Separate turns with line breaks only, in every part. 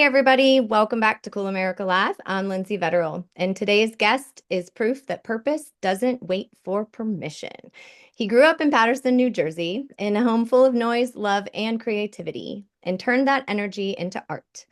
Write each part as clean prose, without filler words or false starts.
everybody. Welcome back to Cool America Live. I'm Lindsey Vettorel, and today's guest is proof that purpose doesn't wait for permission. He grew up in Paterson, New Jersey, in a home full of noise, love, and creativity, and turned that energy into art.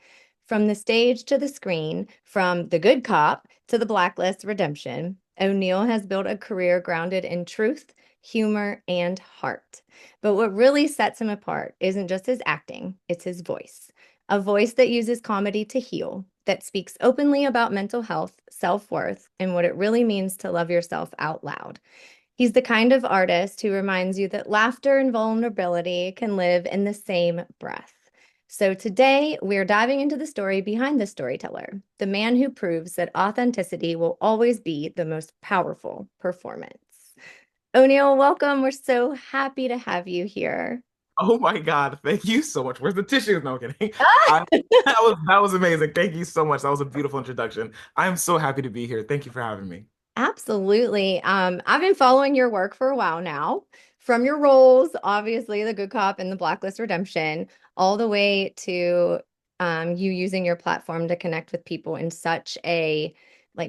From the stage to the screen, from The Good Cop to The Blacklist Redemption, O'Neill has built a career grounded in truth, humor, and heart. But what really sets him apart isn't just his acting, it's his voice. A voice that uses comedy to heal, that speaks openly about mental health, self-worth, and what it really means to love yourself out loud. He's the kind of artist who reminds you that laughter and vulnerability can live in the same breath. So today, we're diving into the story behind the storyteller, the man who proves that authenticity will always be the most powerful performance. O'Neill, welcome. We're so happy to have you here.
Oh my God, thank you so much. Where's the tissues? No I'm kidding. I, that was amazing. Thank you so much. That was a beautiful introduction. I am so happy to be here. Thank you for having me.
Absolutely. I've been following your work for a while now, from your roles, obviously, The Good Cop and The Blacklist Redemption, all the way to you using your platform to connect with people in such a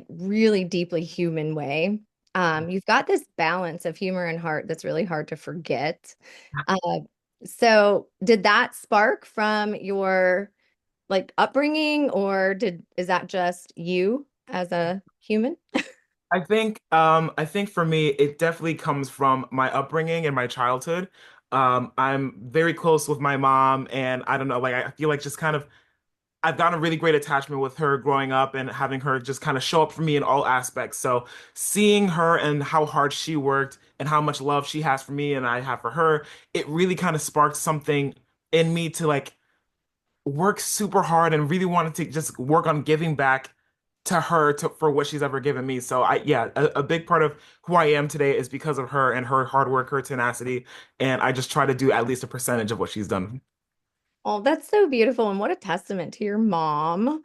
really deeply human way. You've got this balance of humor and heart that's really hard to forget. Uh, so did that spark from your upbringing, or is that just you as a human?
I think for me, it definitely comes from my upbringing and my childhood. I'm very close with my mom, and I don't know, like I feel like just kind of I've gotten a really great attachment with her growing up and having her just kind of show up for me in all aspects. So seeing her and how hard she worked and how much love she has for me and I have for her, it really kind of sparked something in me to like worked super hard and really wanted to just work on giving back to her for what she's ever given me. So yeah, a big part of who I am today is because of her and her hard work, her tenacity, and I just try to do at least a percentage of what she's done.
Oh, that's so beautiful. And what a testament to your mom.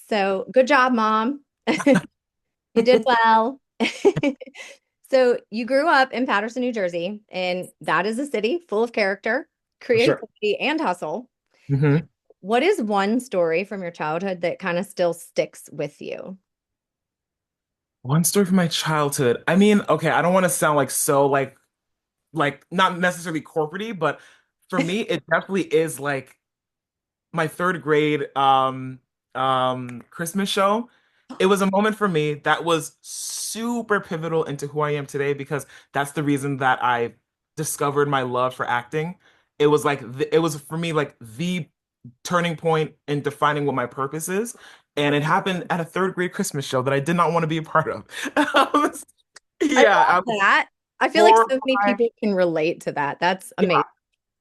So good job, mom. You did well. So you grew up in Paterson, New Jersey, and that is a city full of character,
For sure.
creativity, and hustle.
hmm
What is one story from your childhood that kind of still sticks with you?
One story from my childhood. I mean, okay, I don't want to sound like so like not necessarily corporate but for me, it definitely is like my third grade Christmas show. It was a moment for me that was super pivotal into who I am today because that's the reason that I discovered my love for acting. It was like it was for me like the turning point in defining what my purpose is. And it happened at a third grade Christmas show that I did not want to be a part of. Um,
I
yeah, I
love
was
that. I feel like
four,
so many
five.
people can relate to that. That's
Yeah,
amazing.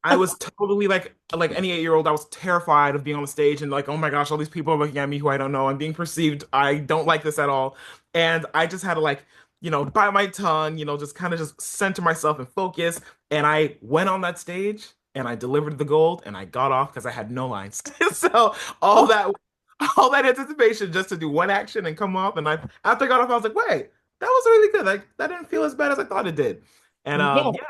I was totally like any 8 year old. I was terrified of being on the stage and like, oh my gosh, all these people are looking at me who I don't know. I'm being perceived. I don't like this at all. And I just had to like, bite my tongue, just kind of just center myself and focus. And I went on that stage and I delivered the gold and I got off because I had no lines. So all
Oh,
that all that anticipation just to do one action and come off. And after I got off, I was like, wait, that was really good. Like that didn't feel as bad as I thought it did. And
no.
yeah,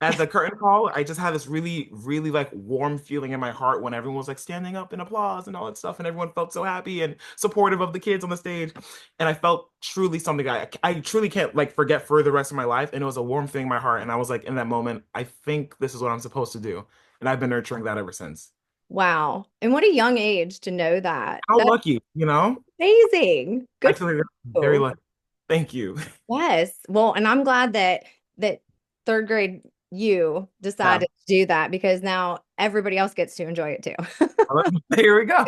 at the curtain call, I just had this really, really like warm feeling in my heart when everyone was like standing up in applause and all that stuff, and everyone felt so happy and supportive of the kids on the stage. And I felt truly something I truly can't like forget for the rest of my life. And it was a warm thing in my heart. And I was like, in that moment, I think this is what I'm supposed to do. And I've been nurturing that ever since.
Wow. And what a young age to know that.
How
That's
lucky, you know?
amazing.
I
Good for
feel like very
you.
lucky. Thank you.
Yes. Well, and I'm glad that third grade you
Yeah.
decided to do that because now everybody else gets to enjoy it too.
Here we go.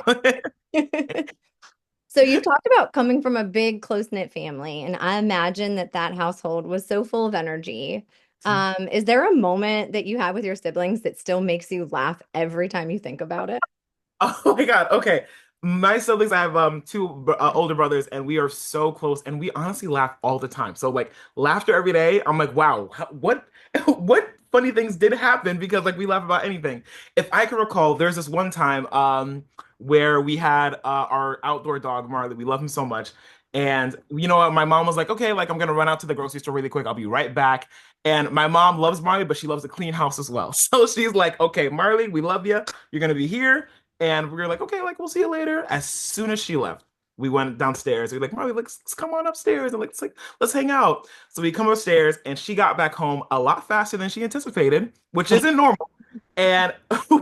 So you've talked about coming from a big close-knit family, and I imagine that that household was so full of energy. Is there a moment that you had with your siblings that still makes you laugh every time you think about it?
Oh my God. Okay. My siblings, I have two older brothers, and we are so close, and we honestly laugh all the time. So like laughter every day. I'm like, wow, what what funny things did happen because like we laugh about anything. If I can recall, there's this one time where we had our outdoor dog Marley. We love him so much. And you know what? My mom was like, okay, like I'm gonna run out to the grocery store really quick. I'll be right back. And my mom loves Marley, but she loves a clean house as well. So she's like, okay, Marley, we love you. You're gonna be here. And we were like, okay, like we'll see you later. As soon as she left, we went downstairs. We were like, Marley, let's come on upstairs and let's hang out. So we come upstairs and she got back home a lot faster than she anticipated, which isn't normal. And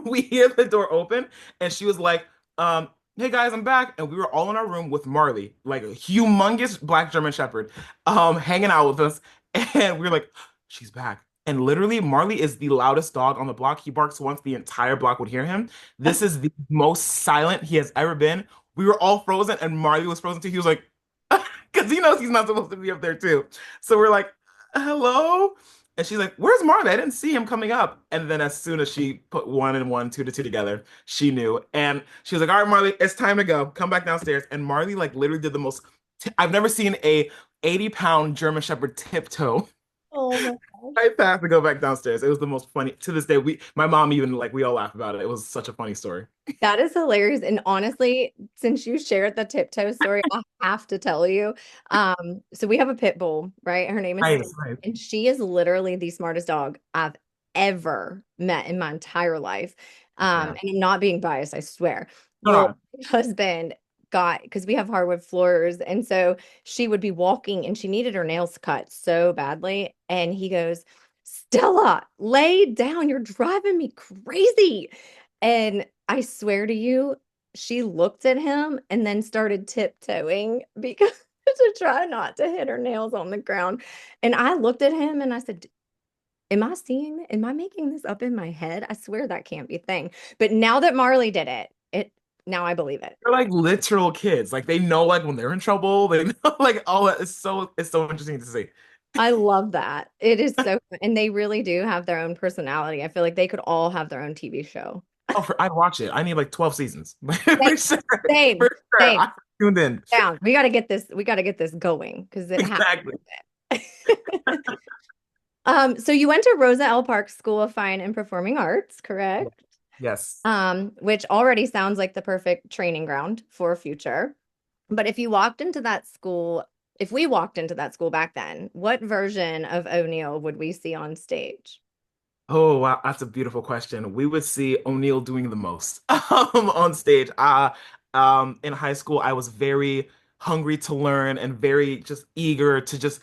we hear the door open and she was like, hey guys, I'm back. And we were all in our room with Marley, like a humongous black German Shepherd, hanging out with us. And we were like, she's back. And literally, Marley is the loudest dog on the block. He barks once the entire block would hear him. This is the most silent he has ever been. We were all frozen, and Marley was frozen too. He was like, because he knows he's not supposed to be up there too. So we're like, hello? And she's like, where's Marley? I didn't see him coming up. And then as soon as she put one and one, two to two together, she knew. And she was like, all right, Marley, it's time to go. Come back downstairs. And Marley like literally did the most, I've never seen a 80-pound German Shepherd tiptoe
Oh my gosh.
right past to go back downstairs. It was the most funny. To this day, my mom even like we all laugh about it. It was such a funny story.
That is hilarious. And honestly, since you shared the tiptoe story, I have to tell you. So we have a pit bull, right? Her name is Stella,
Nice, nice.
and she is literally the smartest dog I've ever met in my entire life.
Yeah.
And I'm not being biased, I swear.
No,
Well,
no.
my husband got, because we have hardwood floors, and so she would be walking and she needed her nails cut so badly. And he goes, Stella, lay down. You're driving me crazy. And I swear to you, she looked at him and then started tiptoeing because to try not to hit her nails on the ground. And I looked at him and I said, am I seeing it? Am I making this up in my head? I swear that can't be a thing. But now that Marley did it, now I believe it.
They're like literal kids. Like they know like when they're in trouble. They know like all that. It's so interesting to see.
I love that. It is so, and they really do have their own personality. I feel like they could all have their own TV show.
Oh, I'd watch it. I need like 12 seasons.
Same,
For sure.
same,
For sure.
same.
I'm tuned in.
Down. We got to get this. We got to get this going because it has.
Exactly.
So you went to Rosa L. Park School of Fine and Performing Arts,
Yeah.
correct?
Yes.
Which already sounds like the perfect training ground for a future. But if you walked into that school, if we walked into that school back then, what version of O'Neill would we see on stage?
Oh, wow. That's a beautiful question. We would see O'Neill doing the most on stage. In high school, I was very hungry to learn and very just eager to just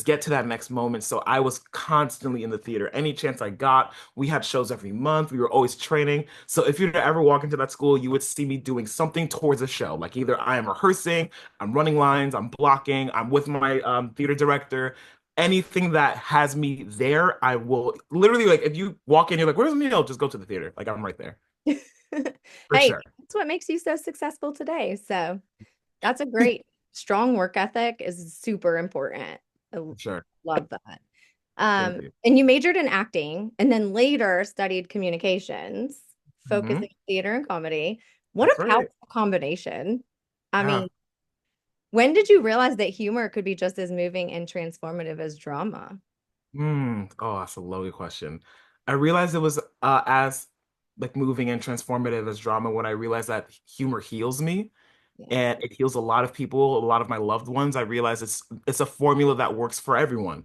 get to that next moment. So I was constantly in the theater. Any chance I got, we had shows every month. We were always training. So if you were to ever walk into that school, you would see me doing something towards a show. Like either I am rehearsing, I'm running lines, I'm blocking, I'm with my theater director. Anything that has me there, I will literally like if you walk in, you're like, where's Neil? Just go to the theater. Like I'm right there. For
Hey,
sure.
that's what makes you so successful today. So that's a great, strong work ethic is super important. I
For sure.
love that.
Thank you.
And you majored in acting and then later studied communications, focusing
Hmm.
on theater and comedy. What
That's
a
right.
powerful combination. I
Yeah.
mean, when did you realize that humor could be just as moving and transformative as drama?
Oh, that's a loaded question. I realized it was as like moving and transformative as drama when I realized that humor heals me
Yeah.
and it heals a lot of people, a lot of my loved ones. I realize it's a formula that works for everyone.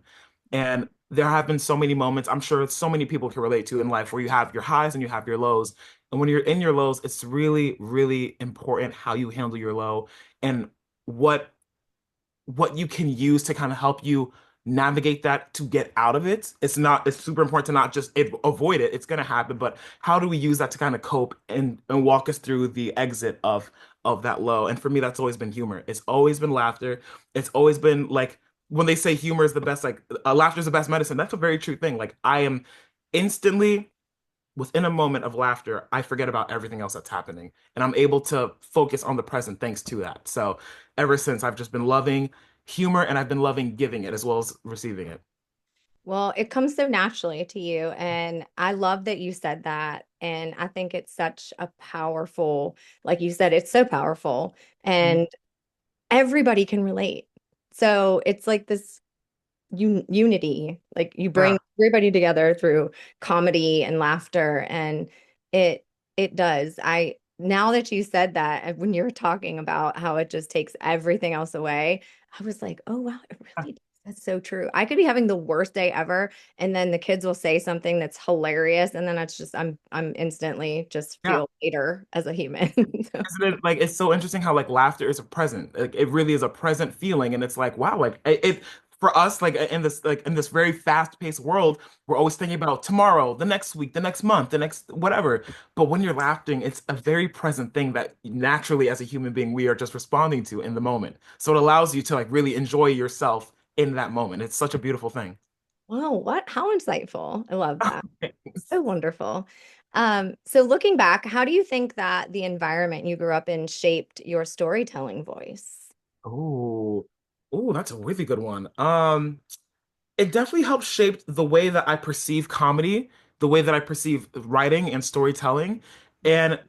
And there have been so many moments, I'm sure so many people can relate to in life where you have your highs and you have your lows. And when you're in your lows, it's really, really important how you handle your low and what what you can use to kind of help you navigate that to get out of it. It's super important to not just avoid it. It's going to happen, but how do we use that to kind of cope and walk us through the exit of that low? And for me, that's always been humor. It's always been laughter. It's always been like when they say humor is the best, like laughter is the best medicine. That's a very true thing. Like I am instantly within a moment of laughter, I forget about everything else that's happening. And I'm able to focus on the present thanks to that. So ever since I've just been loving humor and I've been loving giving it as well as receiving it.
Well, it comes so naturally to you. And I love that you said that. And I think it's such a powerful, like you said, it's so powerful
Mhm.
and everybody can relate. So it's like this unity, like you
Yeah.
bring everybody together through comedy and laughter. And it, it does. Now that you said that, and when you were talking about how it just takes everything else away, I was like, oh, wow, it really does That's so true. I could be having the worst day ever, and then the kids will say something that's hilarious, and then it's just I'm instantly just
Yeah.
feel later as a human. So,
Isn't it like it's so interesting how like laughter is a present. Like it really is a present feeling, and it's like wow, like it for us like in this very fast-paced world, we're always thinking about tomorrow, the next week, the next month, the next whatever. But when you're laughing, it's a very present thing that naturally as a human being we are just responding to in the moment. So it allows you to like really enjoy yourself in that moment. It's such a beautiful thing.
wow, what? How insightful. I love that. So wonderful. So looking back, how do you think that the environment you grew up in shaped your storytelling voice?
Oh, oh, that's a really good one. It definitely helped shape the way that I perceive comedy, the way that I perceive writing and storytelling. And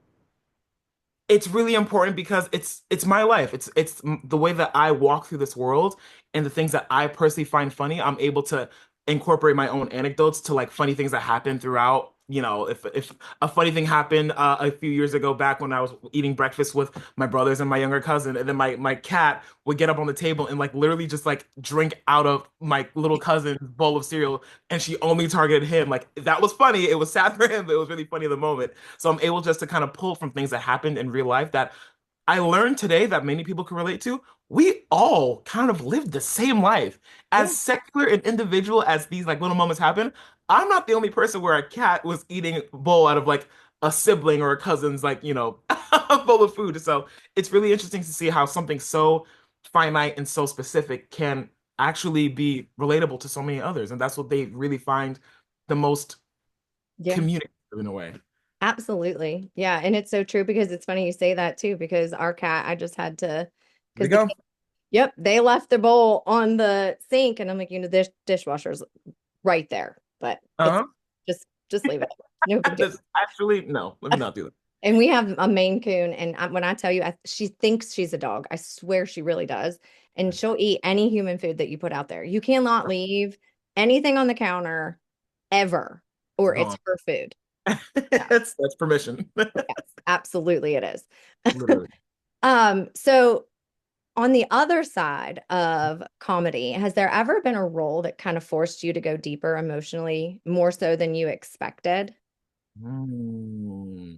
it's really important because it's my life. The way that I walk through this world and the things that I personally find funny. I'm able to incorporate my own anecdotes to like funny things that happen throughout. You know, if a funny thing happened a few years ago back when I was eating breakfast with my brothers and my younger cousin, and then my cat would get up on the table and like literally just like drink out of my little cousin's bowl of cereal, and she only targeted him. Like that was funny. It was sad for him, but it was really funny in the moment. So I'm able just to kind of pull from things that happened in real life that I learned today that many people can relate to. We all kind of live the same life.
Yeah.
As secular and individual as these like little moments happen, I'm not the only person where a cat was eating a bowl out of like a sibling or a cousin's like, bowl of food. So it's really interesting to see how something so finite and so specific can actually be relatable to so many others. And that's what they really find the most
Yeah.
communicative in a way.
Absolutely. Yeah. And it's so true because it's funny you say that too, because our cat, I just had to,
There we
because the
go.
kid, yep, they left their bowl on the sink and I'm like, the dishwasher's right there, but it's
Uh-huh.
just leave it. No big deal.
This actually, no, let me not do that.
And we have a Maine Coon, and when I tell you, she thinks she's a dog. I swear she really does. And she'll eat any human food that you put out there. You cannot leave anything on the counter ever, or it's
Gone.
her food. Yeah.
That's permission.
Yes, absolutely it is.
Literally.
So on the other side of comedy, has there ever been a role that kind of forced you to go deeper emotionally, more so than you expected?
Hmm.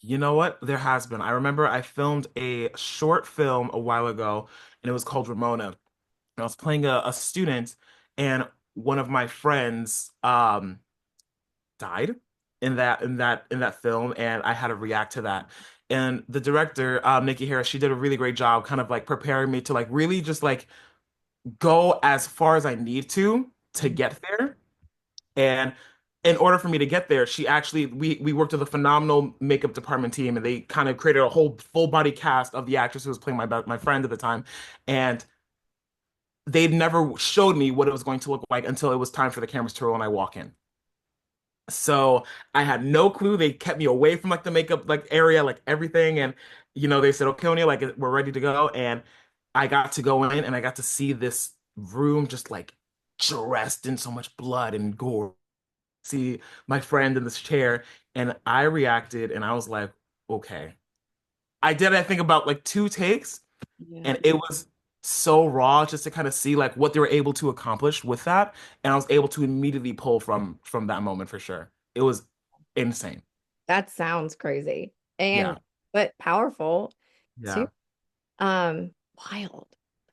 You know what? There has been. I remember I filmed a short film a while ago, and it was called Ramona. And I was playing a student, and one of my friends died in that film, and I had to react to that. And the director, Nikki Harris, she did a really great job, kind of like preparing me to like really just like go as far as I need to get there. And in order for me to get there, she actually we worked with a phenomenal makeup department team, and they kind of created a whole full body cast of the actress who was playing my friend at the time, and they never showed me what it was going to look like until it was time for the cameras to roll and I walk in. So I had no clue. They kept me away from like the makeup like area, like everything, and they said, "Okay, O'Neill, like we're ready to go." And I got to go in, and I got to see this room just like dressed in so much blood and gore, see my friend in this chair, and I reacted and I was like, okay. I think about like two takes,
Yeah.
and it was so raw just to kind of see like what they were able to accomplish with that. And I was able to immediately pull from that moment for sure. It was insane.
That sounds crazy and
Yeah.
but powerful too.
Yeah.
Um, Wild.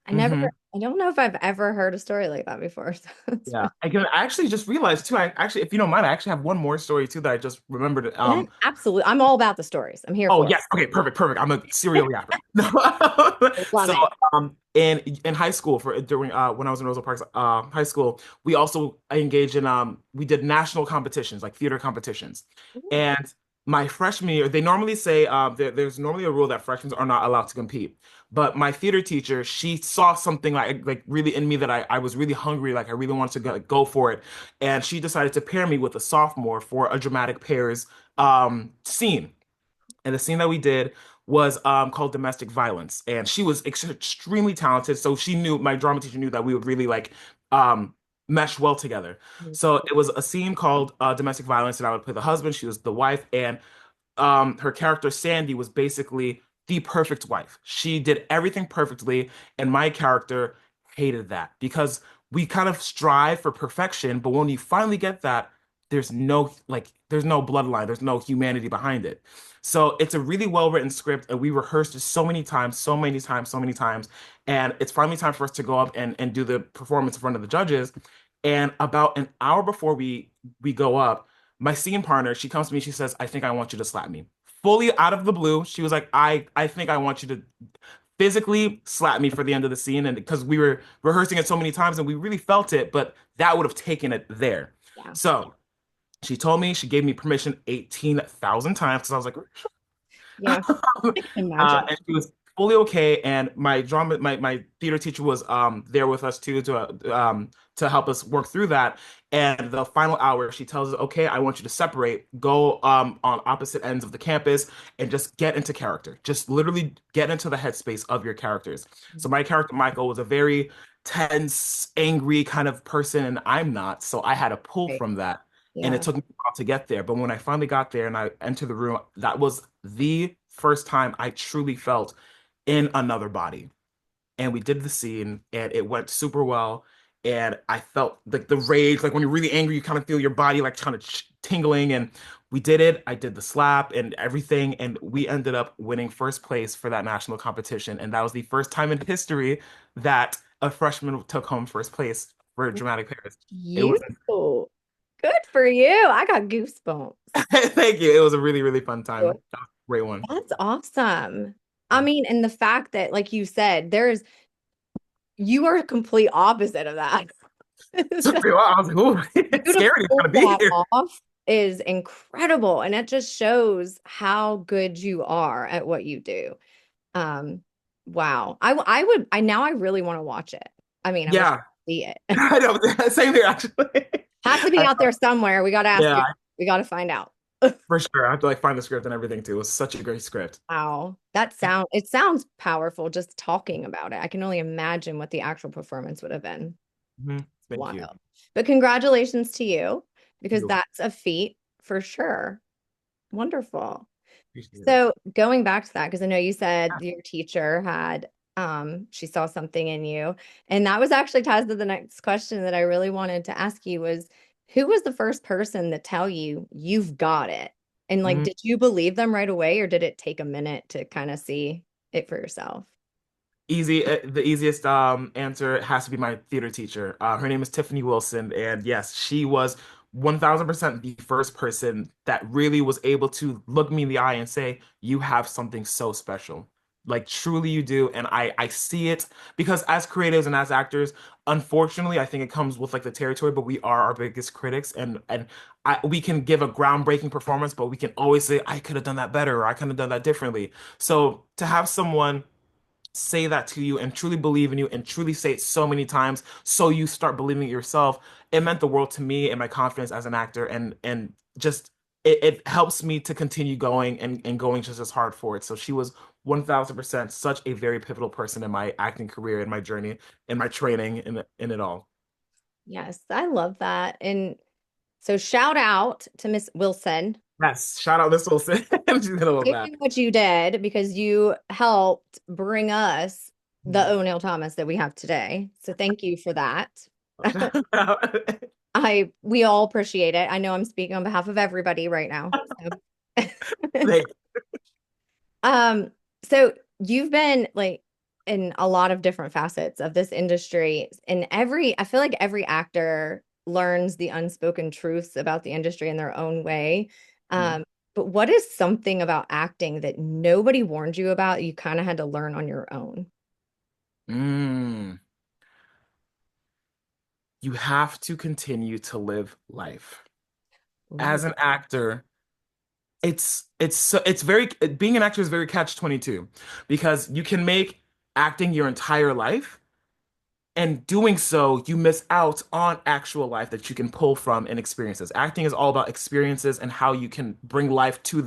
I never,
Hmm.
I don't know if I've ever heard a story like that before. So it's
Yeah.
fun.
I actually just realized too, I actually, if you don't mind, I actually have one more story too that I just remembered.
Yeah, absolutely. I'm all about the stories. I'm here
Oh
for
yes. Okay, perfect, perfect. I'm a serial yapper.
it. Love
So
it.
in high school for during when I was in Rosa Parks high school, we also engaged in we did national competitions, like theater competitions.
Ooh.
And my freshman year, they normally say there's normally a rule that freshmen are not allowed to compete. But my theater teacher, she saw something like really in me that I was really hungry, like I really wanted to go for it. And she decided to pair me with a sophomore for a dramatic pairs scene. And the scene that we did was called Domestic Violence. And she was extremely talented. So she knew, my drama teacher knew that we would really like um, mesh well together. So it was a scene called Domestic Violence, and I would play the husband. She was the wife. And her character, Sandy, was basically the perfect wife. She did everything perfectly. And my character hated that because we kind of strive for perfection, but when you finally get that, there's no bloodline, there's no humanity behind it. So it's a really well written script, and we rehearsed it so many times, so many times, so many times. And it's finally time for us to go up and do the performance in front of the judges. And about an hour before we go up, my scene partner, she comes to me, she says, I think I want you to slap me. Fully out of the blue, she was like, I think I want you to physically slap me for the end of the scene. And because we were rehearsing it so many times and we really felt it, but that would have taken it there.
Yeah.
So she told me, she gave me permission 18,000 times because I was like,
Yeah. I can imagine.
and she was fully okay. And my theater teacher was there with us too to help us work through that. And the final hour, she tells us, okay, I want you to separate, go on opposite ends of the campus, and just get into character. Just literally get into the headspace of your characters. So my character Michael was a very tense, angry kind of person, and I'm not. So I had to pull
Right.
from that. And it
Yeah.
took me a while to get there. But when I finally got there and I entered the room, that was the first time I truly felt in another body. And we did the scene and it went super well. And I felt like the rage, like when you're really angry, you kind of feel your body like kind of tingling. And we did it. I did the slap and everything. And we ended up winning first place for that national competition. And that was the first time in history that a freshman took home first place for dramatic Paris. It
You.
was,
Good for you. I got goosebumps.
thank you. It was a really, really fun time. That was a great one.
That's awesome. I
Yeah.
mean, and the fact that, like you said, you are a complete opposite of that.
Took
So
me a while. I was like, "Ooh, it's
you to
scary to
pull
kind of be
that
here."
off is incredible. And it just shows how good you are at what you do. Um, wow. I would, now I really want to watch it. I mean, I wish I
Yeah,
could see it.
I know. Same here, actually.
Has to be
I
out
know.
there somewhere. We got to ask
Yeah,
you. We got to find out.
for sure. I have to like find the script and everything too. It was such a great script.
Wow. It sounds powerful just talking about it. I can only imagine what the actual performance would have been.
Thank you.
Wild. But congratulations to you because
You
that's a feat for sure. Wonderful.
appreciate it.
So going back to that, because I know you said your teacher had she saw something in you. And that was actually ties to the next question that I really wanted to ask you was who was the first person to tell you you've got it? And like,
Mm.
did you believe them right away or did it take a minute to kind of see it for yourself?
Easy, the easiest answer has to be my theater teacher. Her name is Tiffany Wilson, and yes, she was 1000% the first person that really was able to look me in the eye and say, "You have something so special." Like truly you do, and I see it because as creatives and as actors, unfortunately, I think it comes with like the territory, but we are our biggest critics, we can give a groundbreaking performance, but we can always say, "I could have done that better," or "I could have done that differently." So to have someone say that to you and truly believe in you and truly say it so many times so you start believing it yourself, it meant the world to me and my confidence as an actor and just it helps me to continue going and going just as hard for it. So she was 1000% such a very pivotal person in my acting career, in my journey, in my training, in it all.
Yes, I love that. And so shout out to Miss Wilson.
Yes, shout out this Wilson. She's gonna love that.
Doing what you did because you helped bring us the O'Neill Thomas that we have today. So thank you for that.
Shout out.
We all appreciate it. I know I'm speaking on behalf of everybody right now. So,
Thank
um, so you've been like in a lot of different facets of this industry, and I feel like every actor learns the unspoken truths about the industry in their own way.
you.
But what is something about acting that nobody warned you about, you kind of had to learn on your own?
Mm. You have to continue to live life.
Ooh.
As an actor, it's very being an actor is very catch 22 because you can make acting your entire life and doing so you miss out on actual life that you can pull from and experiences. Acting is all about experiences and how you can bring life to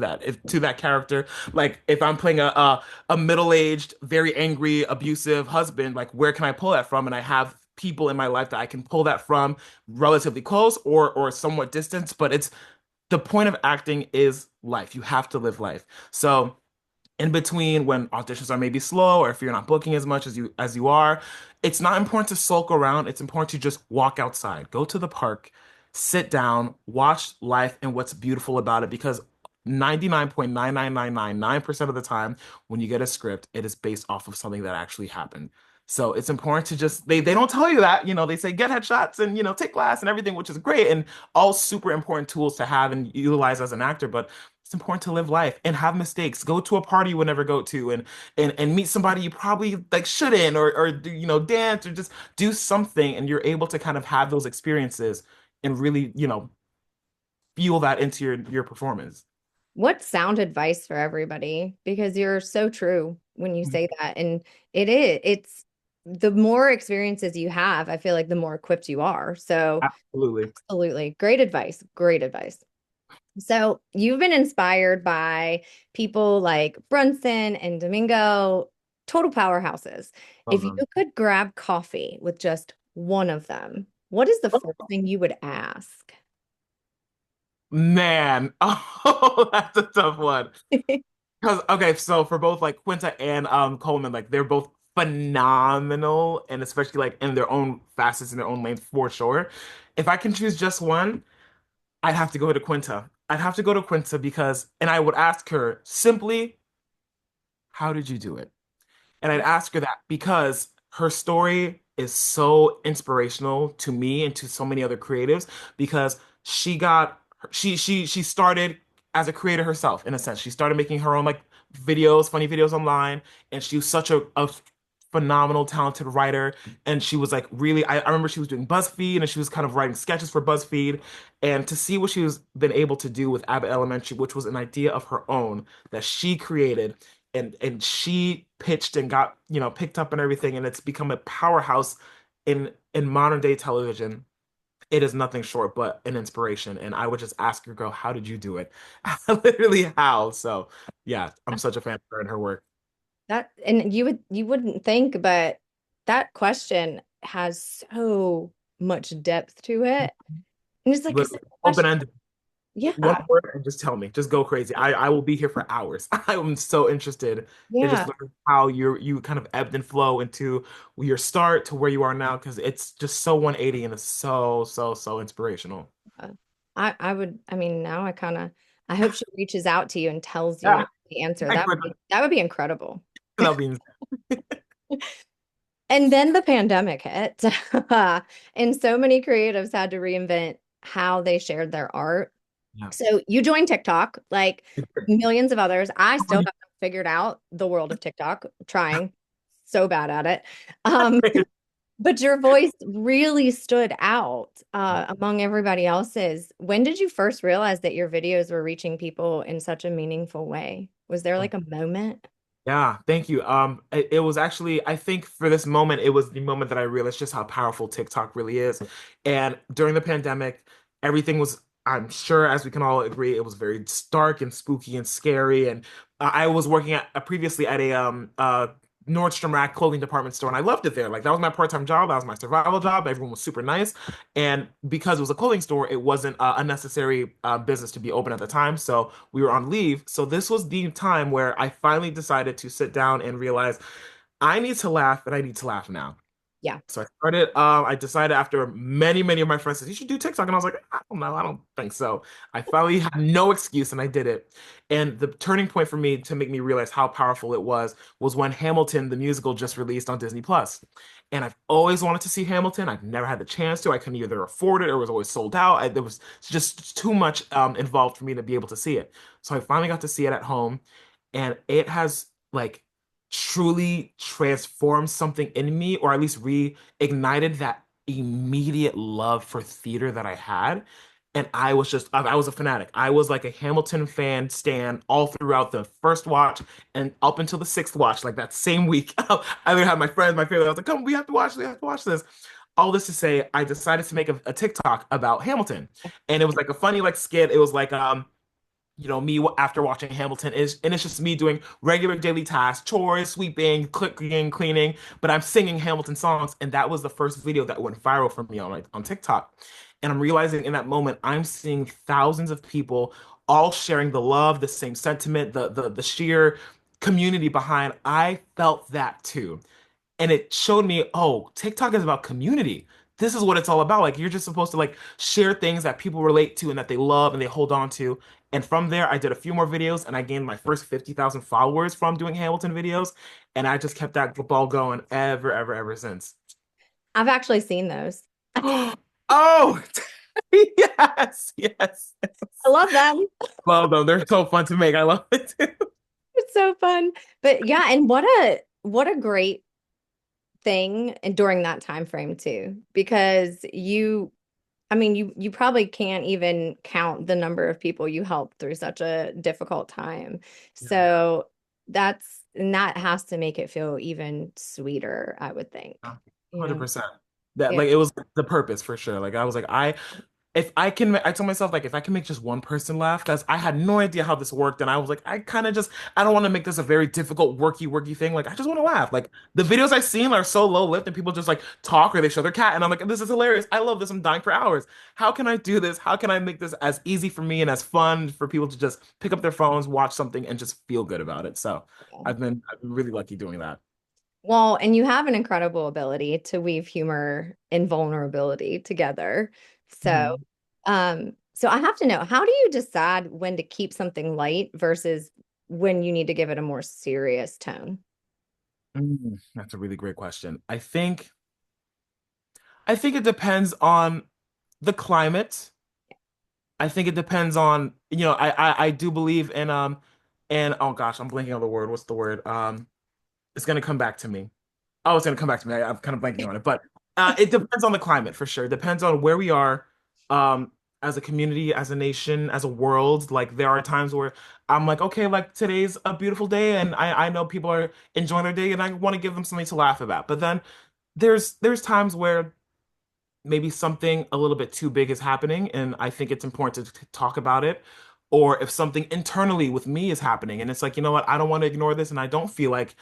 to that character. Like if I'm playing a middle-aged, very angry, abusive husband, like where can I pull that from? And I have people in my life that I can pull that from relatively close or somewhat distant, but it's the point of acting is life. You have to live life. So in between when auditions are maybe slow or if you're not booking as much as you are, it's not important to sulk around. It's important to just walk outside, go to the park, sit down, watch life and what's beautiful about it because 99.99999% of the time when you get a script, it is based off of something that actually happened. So it's important to just they don't tell you that, they say get headshots and take class and everything, which is great and all super important tools to have and utilize as an actor, but it's important to live life and have mistakes. Go to a party you would never go to and meet somebody you probably like shouldn't or dance or just do something and you're able to kind of have those experiences and really, feel that into your performance.
What sound advice for everybody? Because you're so true when you say that. And it's the more experiences you have, I feel like the more equipped you are. So,
Absolutely.
absolutely. Great advice. Great advice. So, you've been inspired by people like Brunson and Domingo, total powerhouses.
Love
If you
them.
could grab coffee with just one of them, what is the first thing you would ask?
Man, oh, that's a tough one. Because okay, so for both like Quinta and Coleman, like they're both phenomenal, and especially like in their own facets in their own lanes for sure. If I can choose just one, I'd have to go to Quinta. I'd have to go to Quinta because, and I would ask her simply, how did you do it? And I'd ask her that because her story is so inspirational to me and to so many other creatives because she started as a creator herself in a sense. She started making her own like videos, funny videos online, and she was such a phenomenal, talented writer. And she was like really, I remember she was doing BuzzFeed and she was kind of writing sketches for BuzzFeed. And to see what she was been able to do with Abbott Elementary, which was an idea of her own that she created and she pitched and got picked up and everything and it's become a powerhouse in modern day television. It is nothing short but an inspiration and I would just ask her, girl, how did you do it? Literally how. So yeah, I'm such a fan of her and her work.
That and you wouldn't think, but that question has so much depth to it. And it's like a
Literally
simple question.
open-ended. One
Yeah,
word and just tell me. Just go crazy. I will be here for hours. I'm so interested in just
yeah.
learning how you kind of ebbed and flow into your start to where you are now because it's just so 180 and it's so inspirational.
I would, I mean, now I hope she reaches out to you and tells you
Yeah,
the answer.
I
That
could.
that would be incredible.
That'll be insane.
And then the pandemic hit, and so many creatives had to reinvent how they shared their art.
Yeah.
So you joined TikTok, like millions of others. I still haven't figured out the world of TikTok, trying so bad at it. Um, but your voice really stood out among everybody else's. When did you first realize that your videos were reaching people in such a meaningful way? Was there like a moment?
Yeah, thank you. It was actually, I think for this moment, it was the moment that I realized just how powerful TikTok really is. And during the pandemic, everything was, I'm sure, as we can all agree, it was very dark and spooky and scary. And I was working previously at a Nordstrom Rack clothing department store, and I loved it there. Like that was my part-time job, that was my survival job. Everyone was super nice, and because it was a clothing store, it wasn't a necessary business to be open at the time. So we were on leave. So this was the time where I finally decided to sit down and realize I need to laugh, and I need to laugh now.
Yeah.
So I decided after many of my friends said, you should do TikTok. And I was like, I don't know, I don't think so. I finally had no excuse and I did it. And the turning point for me to make me realize how powerful it was when Hamilton, the musical, just released on Disney Plus. And I've always wanted to see Hamilton. I've never had the chance to. I couldn't either afford it or it was always sold out. There was just too much involved for me to be able to see it. So I finally got to see it at home. And it has like truly transformed something in me, or at least reignited that immediate love for theater that I had. And I was a fanatic. I was like a Hamilton fan stan all throughout the first watch and up until the sixth watch, like that same week. I would have my friends, my family. I was like, come, we have to watch this. All this to say, I decided to make a TikTok about Hamilton. And it was like a funny like skit. It was like me after watching Hamilton is, and it's just me doing regular daily tasks, chores, sweeping, cooking, cleaning, but I'm singing Hamilton songs, and that was the first video that went viral for me on TikTok. And I'm realizing in that moment, I'm seeing thousands of people all sharing the love, the same sentiment, the sheer community behind, I felt that too. And it showed me, oh, TikTok is about community. This is what it's all about. Like you're just supposed to like share things that people relate to and that they love and they hold on to. And from there, I did a few more videos and I gained my first 50,000 followers from doing Hamilton videos. And I just kept that ball going ever since.
I've actually seen those.
Oh, yes.
I love them.
Love them. They're so fun to make. I love it too.
It's so fun. But yeah, and what a great thing and during that time frame too, because I mean, you probably can't even count the number of people you helped through such a difficult time.
Yeah.
So and that has to make it feel even sweeter, I would think. You know?
100%. That
Yeah.
like it was the purpose for sure. Like I was like if I can I told myself like if I can make just one person laugh because I had no idea how this worked and I was like I kind of just I don't want to make this a very difficult worky thing. Like I just want to laugh. Like the videos I've seen are so low lift and people just like talk or they show their cat and I'm like this is hilarious. I love this. I'm dying for hours. How can I do this? How can I make this as easy for me and as fun for people to just pick up their phones, watch something and just feel good about it. So I've been really lucky doing that.
Well, and you have an incredible ability to weave humor and vulnerability together. So,
Mhm.
so I have to know, how do you decide when to keep something light versus when you need to give it a more serious tone?
That's a really great question. I think it depends on the climate. I think it depends on, I do believe in and oh gosh, I'm blanking on the word. What's the word? It's gonna come back to me. Oh, it's gonna come back to me. I'm kind of blanking on it, but it depends on the climate for sure. It depends on where we are, as a community, as a nation, as a world. Like there are times where I'm like, okay, like today's a beautiful day, and I know people are enjoying their day, and I want to give them something to laugh about. But then there's times where maybe something a little bit too big is happening and I think it's important to talk about it. Or if something internally with me is happening and it's like, you know what, I don't want to ignore this and I don't feel like,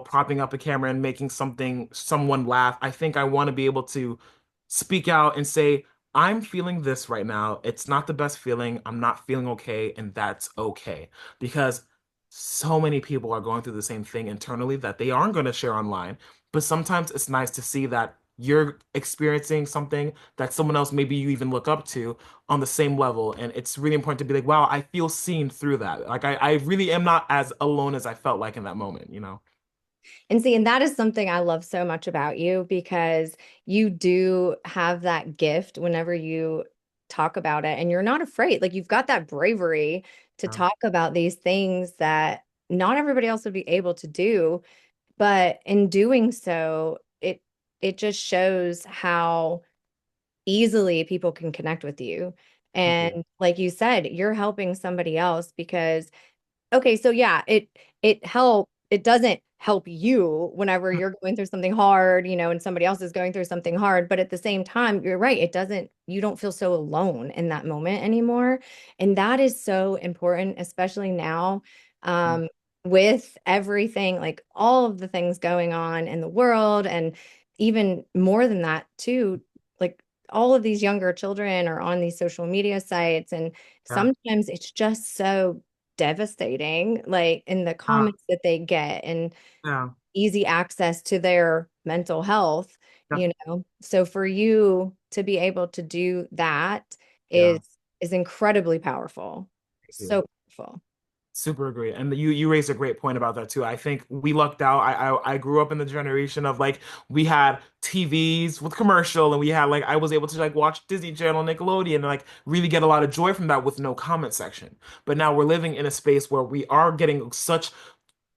propping up a camera and making someone laugh. I think I want to be able to speak out and say, I'm feeling this right now. It's not the best feeling. I'm not feeling okay, and that's okay. Because so many people are going through the same thing internally that they aren't going to share online. But sometimes it's nice to see that you're experiencing something that someone else maybe you even look up to on the same level. And it's really important to be like, wow, I feel seen through that. Like I really am not as alone as I felt like in that moment.
And see, and that is something I love so much about you because you do have that gift whenever you talk about it and you're not afraid. Like you've got that bravery to
Yeah.
talk about these things that not everybody else would be able to do. But in doing so, it just shows how easily people can connect with you.
Thank you.
And like you said, you're helping somebody else because okay, so yeah, it doesn't help you whenever you're going through something hard, and somebody else is going through something hard, but at the same time, you're right, you don't feel so alone in that moment anymore. And that is so important, especially now, um, with everything, like all of the things going on in the world, and even more than that, too, like all of these younger children are on these social media sites, and
Yeah.
sometimes it's just so devastating, like in the
Yeah.
comments that they get and
Yeah.
easy access to their mental health,
Yeah.
So for you to be able to do that is
Yeah.
is incredibly powerful.
Thank you.
So powerful.
Super agree. And you raised a great point about that too. I think we lucked out. I grew up in the generation of like we had TVs with commercial and we had like I was able to like watch Disney Channel, Nickelodeon, and like really get a lot of joy from that with no comment section. But now we're living in a space where we are getting such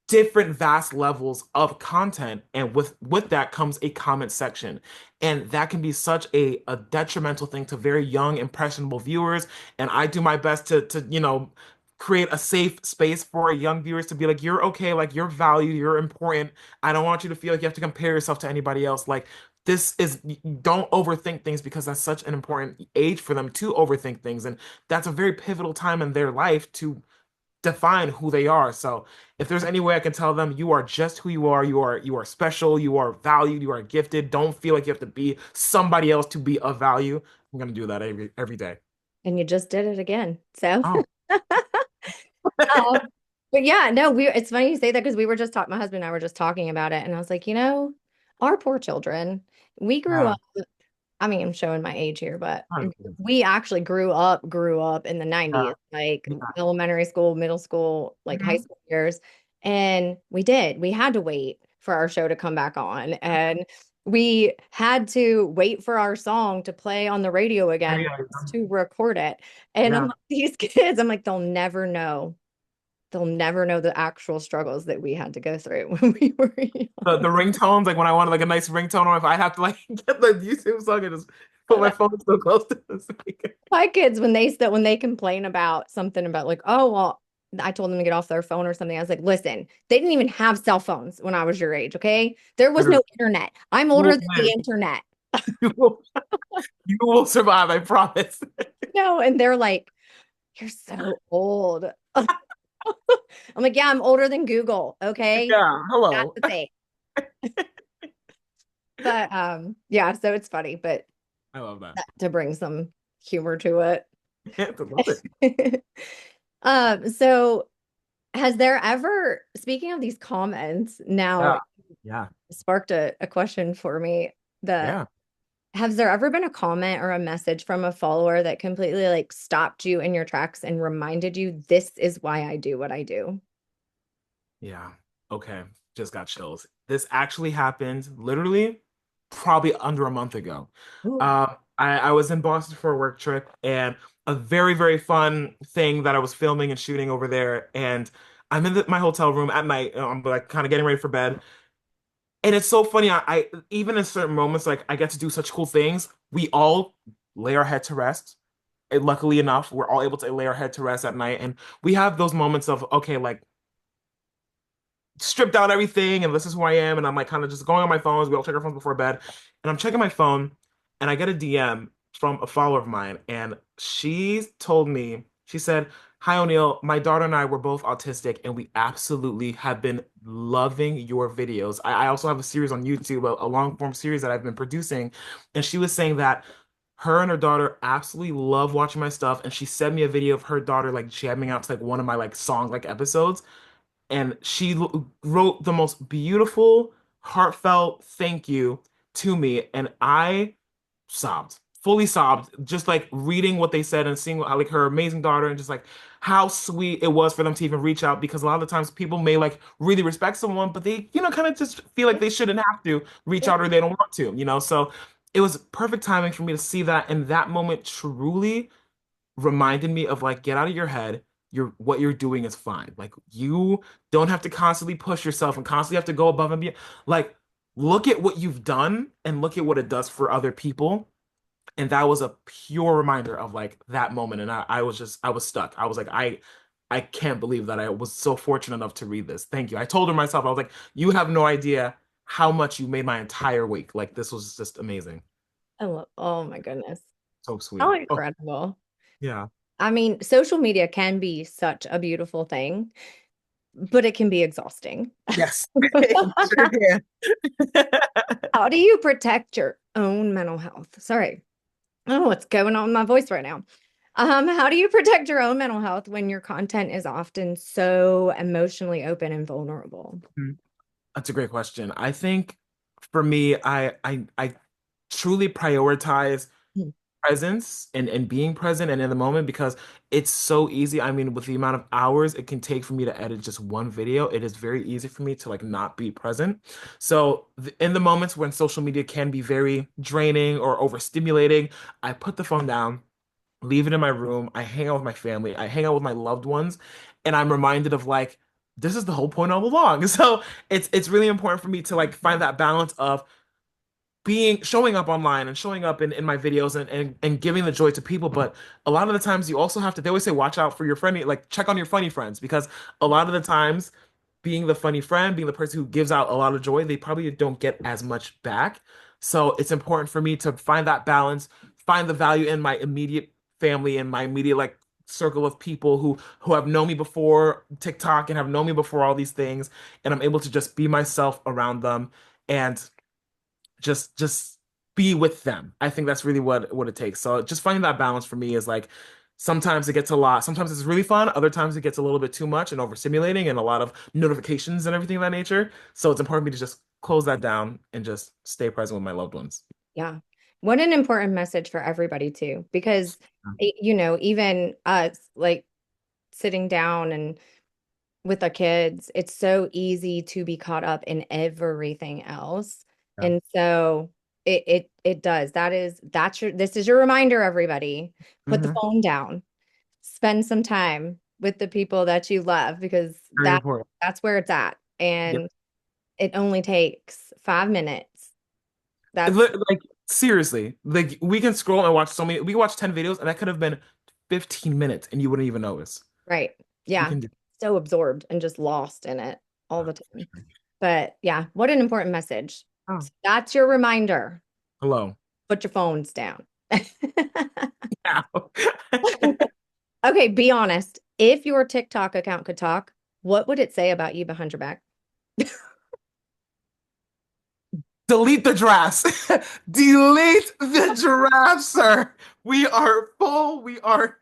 different vast levels of content and with that comes a comment section and that can be such a detrimental thing to very young impressionable viewers and I do my best to create a safe space for young viewers to be like you're okay, like you're valued, you're important. I don't want you to feel like you have to compare yourself to anybody else. Like this is don't overthink things because that's such an important age for them to overthink things and that's a very pivotal time in their life to define who they are. So if there's any way I can tell them you are just who you are special, you are valued, you are gifted. Don't feel like you have to be somebody else to be of value. I'm gonna do that every day.
And you just did it again. So
Oh.
um, But yeah, no, it's funny you say that because we were just talking, my husband and I were just talking about it, and I was like, our poor children, we grew
Yeah.
up, I mean, I'm showing my age here, but
Oh,
we actually grew up in the
yeah.
90s, like
Yeah.
elementary school, middle school, like high
Mhm.
school years. And we had to wait for our show to come back on. And we had to wait for our song to play on the radio again
Yeah.
to record it. And I'm
Yeah.
like, these kids, I'm like, they'll never know the actual struggles that we had to go through when we were young.
The ringtones, like when I wanted like a nice ringtone, or if I have to like get the YouTube song and just put my phone so close to the speaker.
My kids, when they complain about something about like, oh, well, I told them to get off their phone or something. I was like, listen, they didn't even have cell phones when I was your age, okay? There was
Literally,
no internet. I'm
you
older
will
than the
win.
internet.
You will, you will survive, I promise.
No, and they're like, you're so old. I'm like, yeah, I'm older than Google, okay?
Yeah,
That's
hello.
the thing. But yeah, so it's funny, but
I love that.
to bring some humor to
I love it.
it. So has there ever, speaking of these comments, now
Yeah. Yeah.
sparked a question for me that
Yeah.
has there ever been a comment or a message from a follower that completely like stopped you in your tracks and reminded you this is why I do what I do?
Yeah. Okay. Just got chills. This actually happened literally probably under a month ago.
Ooh.
I was in Boston for a work trip and a very, very fun thing that I was filming and shooting over there. And I'm in my hotel room at night. I'm like kind of getting ready for bed. And it's so funny. I even in certain moments, like I get to do such cool things. We all lay our head to rest. And luckily enough, we're all able to lay our head to rest at night. And we have those moments of, okay, like stripped down everything and this is who I am. And I'm like kind of just going on my phones. We all check our phones before bed. And I'm checking my phone and I get a DM from a follower of mine. And she told me, she said, "Hi O'Neill, my daughter and I were both autistic and we absolutely have been loving your videos. I also have a series on YouTube, a long form series that I've been producing. And she was saying that her and her daughter absolutely love watching my stuff. And she sent me a video of her daughter like jamming out to like one of my like song like episodes and she wrote the most beautiful, heartfelt thank you to me, and I sobbed, fully sobbed, just like reading what they said and seeing like her amazing daughter, and just like how sweet it was for them to even reach out. Because a lot of the times people may like really respect someone, but they, kind of just feel like they shouldn't have to reach out or they don't want to. So it was perfect timing for me to see that, and that moment truly reminded me of like get out of your head. What you're doing is fine. Like you don't have to constantly push yourself and constantly have to go above and beyond. Like look at what you've done and look at what it does for other people. And that was a pure reminder of like that moment. And I was stuck. I was like, I can't believe that I was so fortunate enough to read this. Thank you. I told her myself, I was like, you have no idea how much you made my entire week. Like this was just amazing.
Oh my goodness.
So
How
sweet. Oh,
incredible.
yeah.
I mean, social media can be such a beautiful thing, but it can be exhausting.
Yes. Sure can.
How do you protect your own mental health? Sorry. I don't know what's going on in my voice right now. How do you protect your own mental health when your content is often so emotionally open and vulnerable?
That's a great question. I think for me, I truly prioritize
Hmm.
presence and being present and in the moment because it's so easy. I mean, with the amount of hours it can take for me to edit just one video, it is very easy for me to like not be present. So in the moments when social media can be very draining or overstimulating, I put the phone down, leave it in my room. I hang out with my family. I hang out with my loved ones, and I'm reminded of like this is the whole point all along. So it's really important for me to like find that balance of being showing up online and showing up in my videos and giving the joy to people. But a lot of the times you also have to, they always say watch out for your friendly, like check on your funny friends, because a lot of the times being the funny friend, being the person who gives out a lot of joy, they probably don't get as much back. So it's important for me to find that balance, find the value in my immediate family and my immediate like circle of people who have known me before TikTok and have known me before all these things, and I'm able to just be myself around them and just be with them. I think that's really what it takes. So just finding that balance for me is like sometimes it gets a lot. Sometimes it's really fun. Other times it gets a little bit too much and overstimulating and a lot of notifications and everything of that nature. So it's important for me to just close that down and just stay present with my loved ones.
Yeah. What an important message for everybody too, because even us like sitting down and with our kids, it's so easy to be caught up in everything else.
Yeah.
And so it does. This is your reminder, everybody. Put the
Hmm.
phone down. Spend some time with the people that you love because
Very important.
that's where it's at.
Yep.
And it only takes 5 minutes. That's
Like seriously, like we can scroll and watch so many. We can watch 10 videos, and that could have been 15 minutes, and you wouldn't even notice.
right.
We
Yeah.
can do.
So absorbed and just lost in it all the
For
time.
sure.
But yeah, what an important message.
Oh,
So that's your reminder.
hello.
Put your phones down.
Yeah.
Okay, be honest. If your TikTok account could talk, what would it say about you behind your back?
Delete the drafts. Delete the drafts, sir. We are full. We are.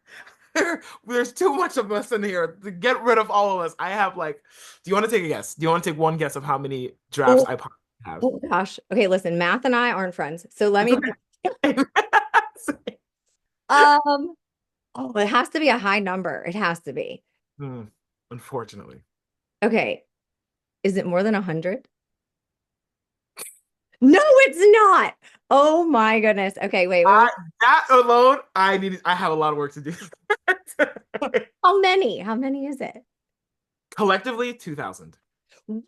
There's too much of us in here to get rid of all of us. I have like. Do you want to take a guess? Do you want to take one guess of how many drafts
Oh,
I possibly have?
oh gosh. Okay, listen, Math and I aren't friends. So let
It's
me
okay.
um oh, it has to be a high number. It has to be.
Hmm, unfortunately.
Okay. Is it more than 100? No, it's not. Oh my goodness. Okay, wait.
I that alone, I have a lot of work to do.
How many? How many is it?
Collectively, 2,000.
What?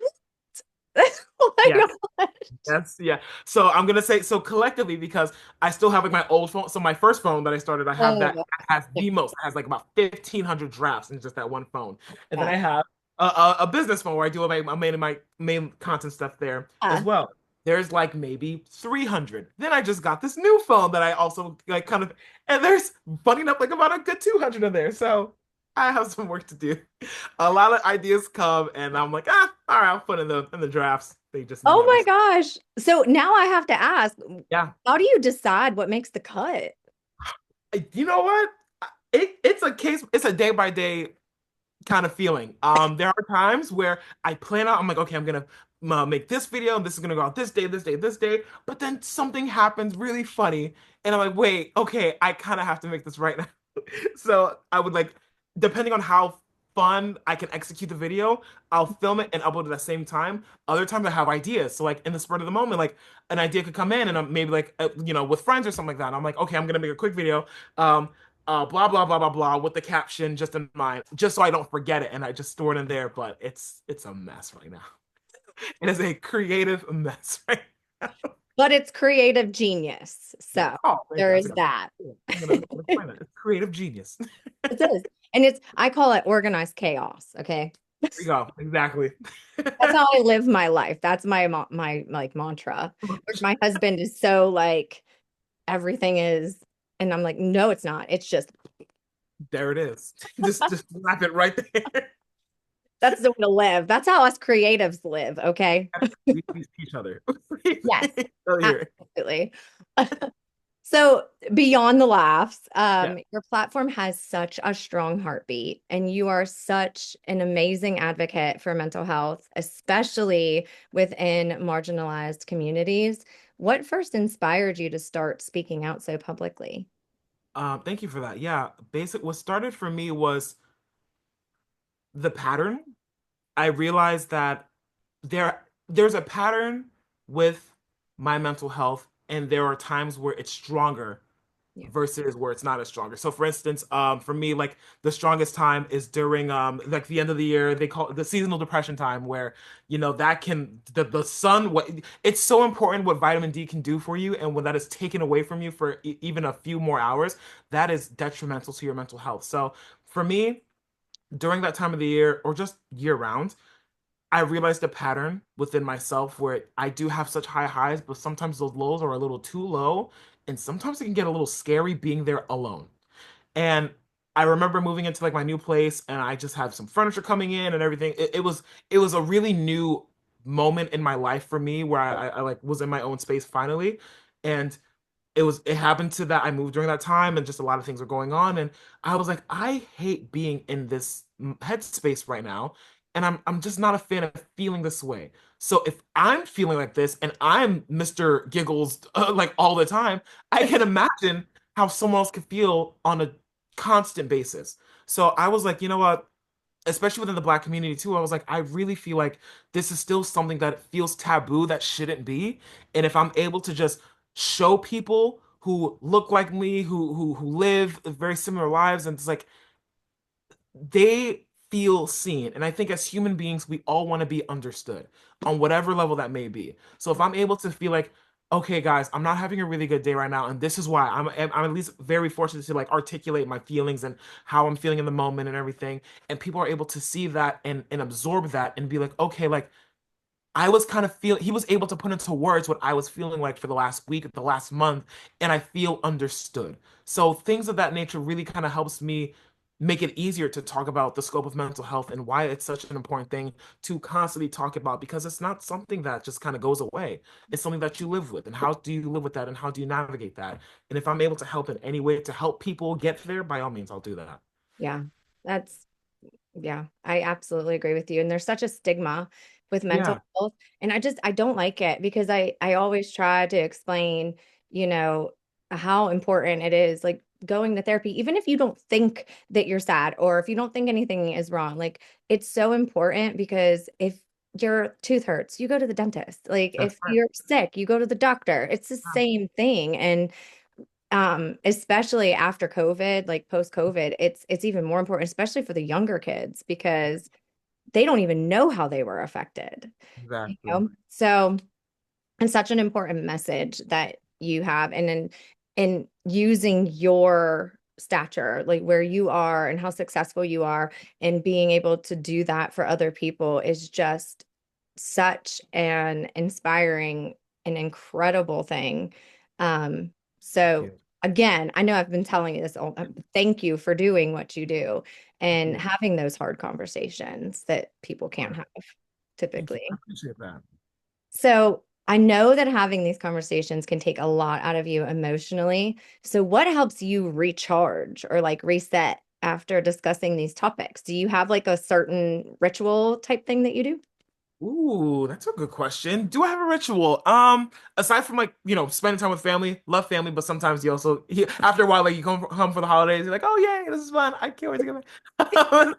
Oh my
Yes.
God.
Yes, yeah. So I'm gonna say so collectively because I still have like my old phone. So my first phone that I started, I have that
Oh,
has the most. It has like about 1,500 drafts in just that one phone. And then
yeah.
I have a business phone where I do my main content stuff there as
Yeah.
well. There's like maybe 300. Then I just got this new phone that I also like kind of, and there's funny enough like about a good 200 in there. So I have some work to do. A lot of ideas come, and I'm like, all right, I'll put in the drafts. They just
Oh
never.
my gosh. So now I have to ask,
Yeah.
how do you decide what makes the cut?
You know what? It's a day by day kind of feeling. There are times where I plan out, I'm like, okay, I'm gonna make this video, and this is gonna go out this day, this day, this day. But then something happens really funny, and I'm like, wait, okay, I kind of have to make this right now. So I would like, depending on how fun I can execute the video, I'll film it and upload it at the same time. Other times I have ideas. So like in the spur of the moment, like an idea could come in, and I'm maybe like, with friends or something like that. And I'm like, okay, I'm gonna make a quick video. Um, blah blah blah blah blah with the caption just in mind, just so I don't forget it, and I just store it in there. But it's a mess right now. It is a creative mess right now.
But it's creative genius.
Yes.
So
Oh, thank you.
there
I
is
forgot.
that.
I'm gonna explain that. It's creative genius.
It is. And I call it organized chaos. Okay.
There you go. Exactly.
That's how I live my life. That's my like mantra. Whereas my husband is so like everything is, and I'm like, no, it's not. It's just
There it is. Just slap it right there.
that's the way to live. That's how us creatives live. Okay.
We teach each other.
Yes,
Oh, here.
absolutely. So beyond the laughs,
Yeah.
your platform has such a strong heartbeat, and you are such an amazing advocate for mental health, especially within marginalized communities. What first inspired you to start speaking out so publicly?
Thank you for that. Yeah. What started for me was the pattern. I realized that there's a pattern with my mental health, and there are times where it's stronger
Yeah.
versus where it's not as stronger. So for instance, for me, like the strongest time is during like the end of the year. They call it the seasonal depression time, where that can the sun. What it's so important what vitamin D can do for you, and when that is taken away from you for even a few more hours, that is detrimental to your mental health. So for me, during that time of the year, or just year round, I realized a pattern within myself where I do have such high highs, but sometimes those lows are a little too low, and sometimes it can get a little scary being there alone. And I remember moving into like my new place, and I just had some furniture coming in and everything. It was a really new moment in my life for me where I like was in my own space finally, and it happened to that I moved during that time and just a lot of things were going on and I was like I hate being in this headspace right now and I'm just not a fan of feeling this way. So if I'm feeling like this and I'm Mr. Giggles like all the time, I can imagine how someone else could feel on a constant basis. So I was like, you know what? Especially within the Black community too, I was like, I really feel like this is still something that feels taboo that shouldn't be. And if I'm able to just show people who look like me, who live very similar lives, and it's like they feel seen. And I think as human beings, we all want to be understood on whatever level that may be. So if I'm able to feel like, okay, guys, I'm not having a really good day right now, and this is why I'm at least very fortunate to like articulate my feelings and how I'm feeling in the moment and everything. And people are able to see that and absorb that and be like, okay, like I was kind of he was able to put into words what I was feeling like for the last week, the last month, and I feel understood. So things of that nature really kind of helps me make it easier to talk about the scope of mental health and why it's such an important thing to constantly talk about because it's not something that just kind of goes away. It's something that you live with. And how do you live with that and how do you navigate that? And if I'm able to help in any way to help people get there, by all means, I'll do that.
Yeah, that's yeah, I absolutely agree with you. And there's such a stigma with mental
Yeah,
health. And I don't like it because I always try to explain, you know, how important it is, like going to therapy, even if you don't think that you're sad or if you don't think anything is wrong, like it's so important because if your tooth hurts, you go to the dentist. Like
that's
if
right.
you're sick, you go to the doctor. It's the same thing. And especially after COVID, like post COVID, it's even more important, especially for the younger kids, because they don't even know how they were affected, you
Exactly.
know? So it's such an important message that you have. And in using your stature, like where you are and how successful you are, and being able to do that for other people is just such an inspiring and incredible thing. Um,
Thank
so
you.
again, I know I've been telling you this all, thank you for doing what you do
Thank
and
you.
having those hard conversations that people can't
Sure.
have
Thank you. I
typically.
appreciate that.
So I know that having these conversations can take a lot out of you emotionally. So what helps you recharge or like reset after discussing these topics? Do you have like a certain ritual type thing that you do?
Ooh, that's a good question. Do I have a ritual? Aside from like, spending time with family, love family, but sometimes you also after a while, like you come home for the holidays, you're like, oh yay, this is fun. I can't wait to get back.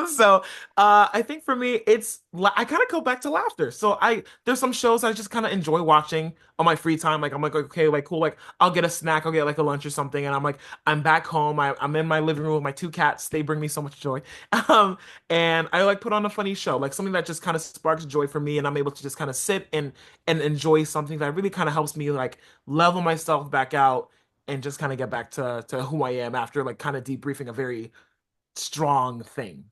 So, I think for me, I kind of go back to laughter. So there's some shows I just kind of enjoy watching on my free time. Like I'm like, okay, like cool, like I'll get a snack, I'll get like a lunch or something, and I'm like, I'm back home. I'm in my living room with my two cats. They bring me so much joy. Um, and I like put on a funny show, like something that just kind of sparks joy for me, and I'm able to just kind of sit and enjoy something that really kind of helps me like level myself back out and just kind of get back to who I am after like kind of debriefing a very strong thing.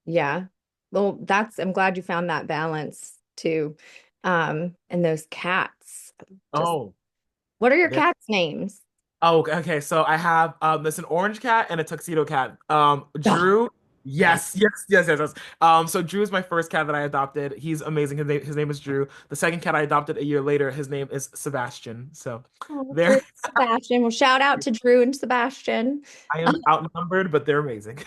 Yeah. Well, I'm glad you found that balance too. And those cats, just
Oh,
what are your
there.
cats' names?
Oh, okay. So I have there's an orange cat and a tuxedo cat.
Oh,
Drew.
okay.
Yes. So Drew is my first cat that I adopted. He's amazing. His name is Drew. The second cat I adopted a year later, his name is Sebastian. So
Oh,
there
Drew and Sebastian. Well, shout out to Drew and Sebastian.
I am outnumbered, but they're amazing.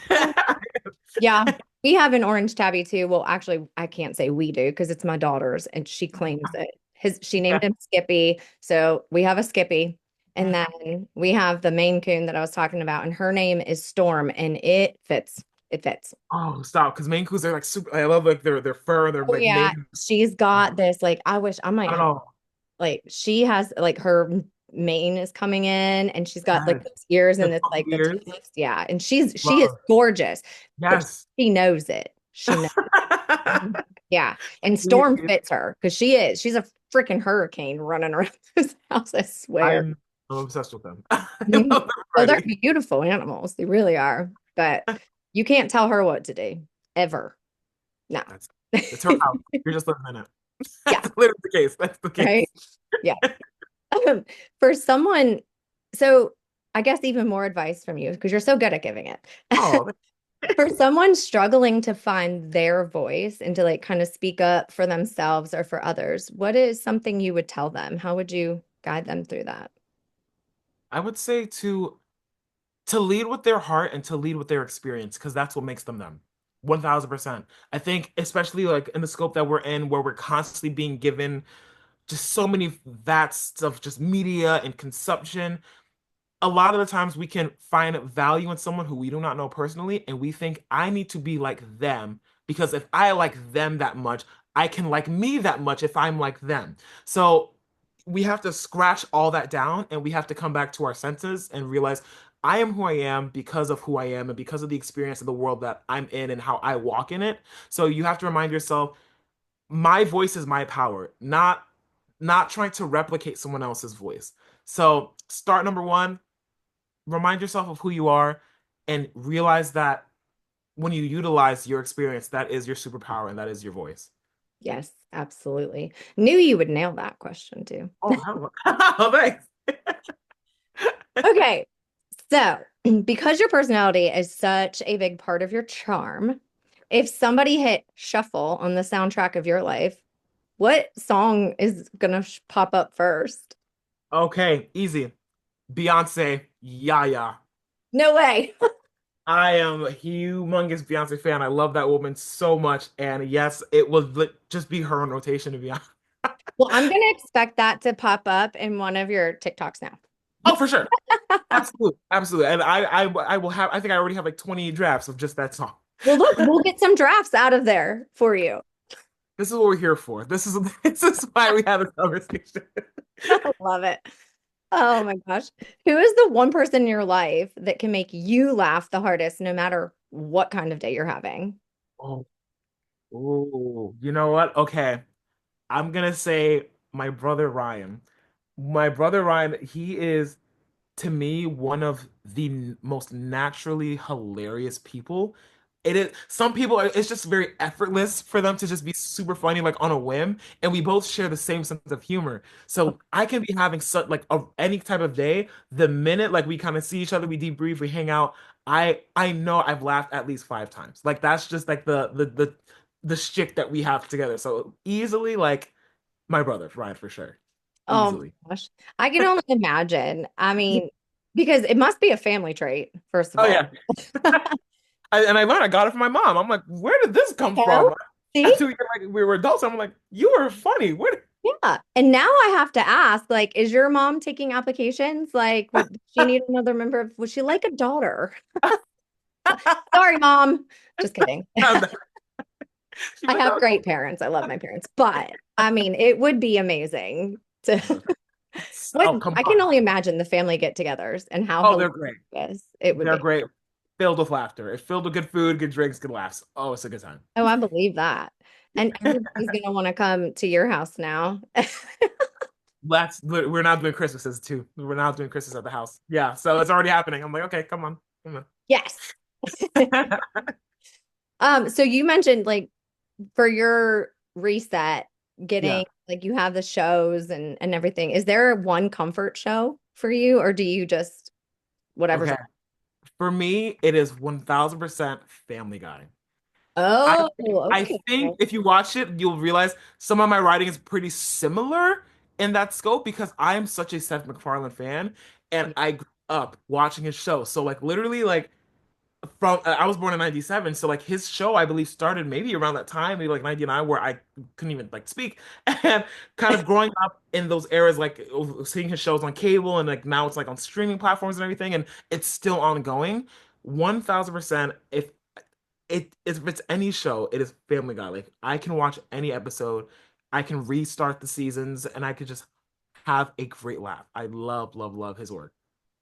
Yeah, we have an orange tabby too. Well, actually, I can't say we do because it's my daughter's and she claims it. She
Yeah.
named him Skippy. So we have a Skippy. And then we have the Maine Coon that I was talking about, and her name is Storm, and it fits. It fits.
Oh, stop. Because Maine Coons are like super. I love like their fur, their
Oh
like
yeah.
mane.
She's
Oh,
got this, like, I wish I might
I don't
have,
know.
like, she has, like, her mane is coming in, and she's got, like,
Yes.
those ears
The
and it's,
couple
like, the
years.
tufts. Yeah. And she is
Love.
gorgeous, but
Yes.
she knows it. She knows. Yeah. And Storm fits her because she's a freaking hurricane running around this house, I swear.
I'm obsessed with them. I
Mhm.
love them
So they're
already.
beautiful animals. They really are. But you can't tell her what to do ever. No.
That's it's her house. You're just living in it.
Yeah.
That's literally the case. That's the
Right.
case.
Yeah. For someone, so I guess even more advice from you because you're so good at giving it.
Oh,
For someone struggling to find their voice and to like kind of speak up for themselves or for others, what is something you would tell them? How would you guide them through that?
I would say to lead with their heart and to lead with their experience because that's what makes them them. 1000%. I think especially like in the scope that we're in where we're constantly being given just so many vats of just media and consumption, a lot of the times we can find value in someone who we do not know personally, and we think I need to be like them because if I like them that much, I can like me that much if I'm like them. So we have to scratch all that down and we have to come back to our senses and realize I am who I am because of who I am and because of the experience of the world that I'm in and how I walk in it. So you have to remind yourself, my voice is my power, not trying to replicate someone else's voice. So start number one, remind yourself of who you are and realize that when you utilize your experience, that is your superpower and that is your voice.
Yes, absolutely. Knew you would nail that question too.
Oh, how, oh, thanks.
Okay. So, because your personality is such a big part of your charm, if somebody hit shuffle on the soundtrack of your life, what song is gonna pop up first?
Okay, easy. Beyonce, Yaya.
No way.
I am a humongous Beyonce fan. I love that woman so much. And yes, it will just be her on rotation, to be honest.
Well, I'm gonna expect that to pop up in one of your TikToks now.
Oh, for sure. Absolutely. Absolutely. And I will have, I think I already have like 20 drafts of just that song.
Well, look, we'll get some drafts out of there for you.
This is what we're here for. This is why we have this conversation.
I love it. Oh my gosh. Who is the one person in your life that can make you laugh the hardest no matter what kind of day you're having?
Oh, oh, you know what? Okay. I'm gonna say my brother Ryan. My brother Ryan, he is to me one of the most naturally hilarious people. It is some people it's just very effortless for them to just be super funny like on a whim, and we both share the same sense of humor. So I can be having such like any type of day, the minute like we kind of see each other, we debrief, we hang out, I know I've laughed at least 5 times. Like that's just like the shtick that we have together. So easily like my brother Ryan for sure.
Oh my
Easily.
gosh. I can only imagine. I mean, because it must be a family trait, first of
Oh
all.
yeah. And I learned I got it from my mom. I'm like, where did this come
Yeah.
from?
See?
After we were adults, I'm like, you were funny. What?
Yeah. And now I have to ask, like, is your mom taking applications? Like, would she need another member of, would she like a daughter? Sorry, mom. Just kidding.
She's
I
like,
have
oh,
great parents. I love my parents. But I mean, it would be amazing to what
oh, come
I can
on.
only imagine the family get-togethers and how
Oh,
hilarious
they're great.
it is. It would
They're
be.
great. Filled with laughter. It's filled with good food, good drinks, good laughs. Oh, it's a good time.
Oh, I believe that. And everybody's gonna want to come to your house now.
We're now doing Christmases too. We're now doing Christmas at the house. Yeah, so it's already happening. I'm like, okay, come on, come
Yes.
on.
So you mentioned like for your reset,
Yeah.
getting like you have the shows and everything. Is there one comfort show for you, or do you just whatever's
Okay. For me, it is 1000% Family Guy. I
Oh,
I
okay.
think if you watch it, you'll realize some of my writing is pretty similar in that scope because I am such a Seth MacFarlane fan and I grew up watching his show. So like literally like from I was born in 97, so like his show I believe started maybe around that time, maybe like 99 where I couldn't even like speak and kind of growing up in those eras like seeing his shows on cable and like now it's like on streaming platforms and everything and it's still ongoing. 1000% if it's any show, it is Family Guy. Like I can watch any episode, I can restart the seasons, and I could just have a great laugh. I love, love, love his work.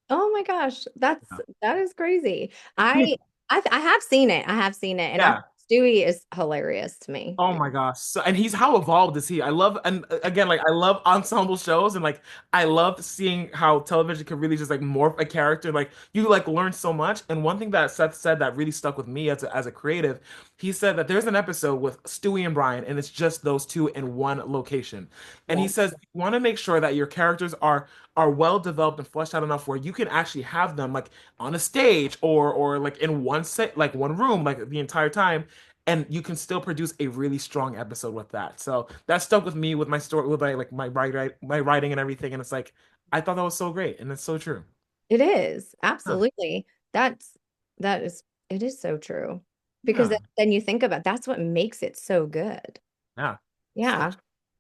Oh my gosh, that is crazy.
Yeah.
I have seen it. I have seen it, and I
Yeah.
Stewie is hilarious to me.
Oh my gosh. So and he's how evolved is he? I love and again like I love ensemble shows and like I love seeing how television can really just like morph a character. Like you like learn so much. And one thing that Seth said that really stuck with me as a creative, he said that there's an episode with Stewie and Brian and it's just those two in one location. And he
Yeah.
says you want to make sure that your characters are well developed and fleshed out enough where you can actually have them like on a stage or like in one set like one room like the entire time and you can still produce a really strong episode with that. So that stuck with me with my story, with my like my writing and everything. And it's like I thought that was so great, and it's so true.
It is.
Huh.
Absolutely. That's that is it is so true. Because
Yeah.
then you think about that's what makes it so good.
Yeah. So
Yeah.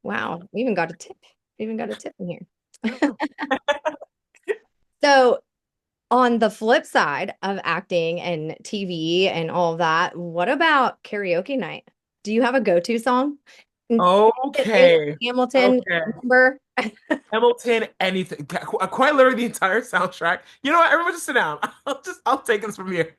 Wow. We even got a tip. We even got a tip in here.
true.
So on the flip side of acting and TV and all of that, what about karaoke night? Do you have a go-to song? Is it
Okay.
Hamilton
Okay.
number?
Hamilton, anything. Quite literally the entire soundtrack. You know what? Everyone just sit down. I'll take this from here.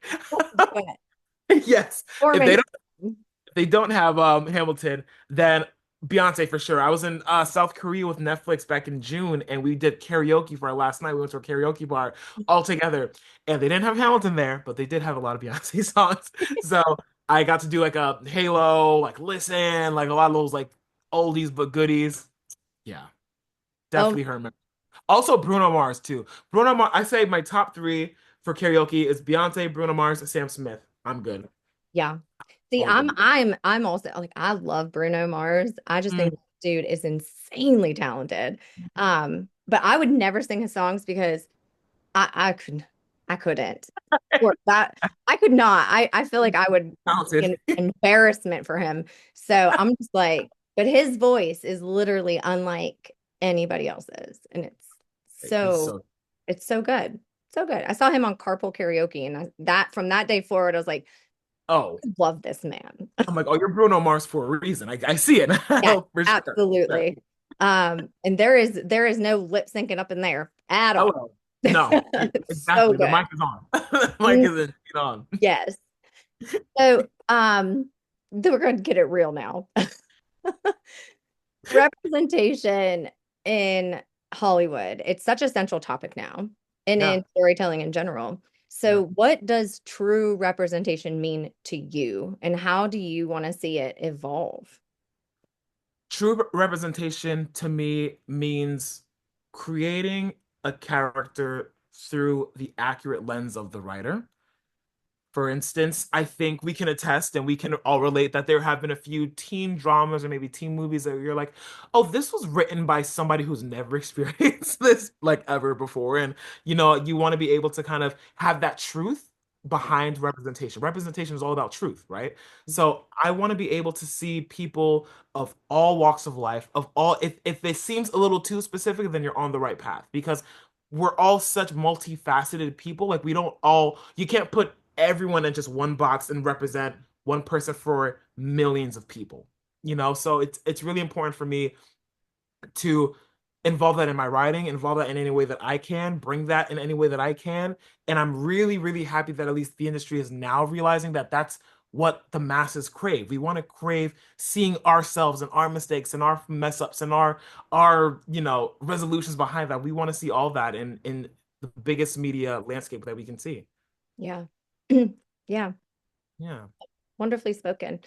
Yes. If they
Performance.
they don't have Hamilton, then Beyonce for sure. I was in South Korea with Netflix back in June, and we did karaoke for our last night. We went to a karaoke bar all together, and they didn't have Hamilton there, but they did have a lot of Beyonce songs. So I got to do like a Halo, like Listen, like a lot of those like oldies but goodies. Yeah,
Oh,
definitely her. Also Bruno Mars too. Bruno Mars. I say my top three for karaoke is Beyonce, Bruno Mars, and Sam Smith. I'm good.
yeah. See,
All good.
I'm also like I love Bruno Mars. I just
Mm.
think dude is insanely talented. But I would never sing his songs because I couldn't. Or that I could not. I feel like I would be
Talented.
an embarrassment for him. So I'm just like, but his voice is literally unlike anybody else's. And
It's
so
so.
it's so good. So good. I saw him on Carpool Karaoke and that from that day forward, I was like,
Oh,
I love this man.
I'm like, oh, you're Bruno Mars for a reason. I see it.
Yeah,
Oh, for sure. Sure.
absolutely. And there is no lip syncing up in there at all.
Hello. No,
So
exactly. The
good.
mic is on. The mic
Mm,
isn't on.
yes. So, we're going to get it real now. Representation in Hollywood. It's such a central topic now and
Yeah.
in storytelling in general.
Yeah.
So, what does true representation mean to you, and how do you want to see it evolve?
True representation to me means creating a character through the accurate lens of the writer. For instance, I think we can attest and we can all relate that there have been a few teen dramas or maybe teen movies that you're like, oh, this was written by somebody who's never experienced this like ever before. And you want to be able to kind of have that truth behind representation. Representation is all about truth, right? So I want to be able to see people of all walks of life, of all if it seems a little too specific, then you're on the right path because we're all such multifaceted people. Like we don't all you can't put everyone in just one box and represent one person for millions of people. So it's really important for me to involve that in my writing, involve that in any way that I can, bring that in any way that I can. And I'm really, really happy that at least the industry is now realizing that that's what the masses crave. We want to crave seeing ourselves and our mistakes and our mess ups and our resolutions behind that. We want to see all that in the biggest media landscape that we can see.
Yeah. Yeah.
Yeah.
Wonderfully spoken.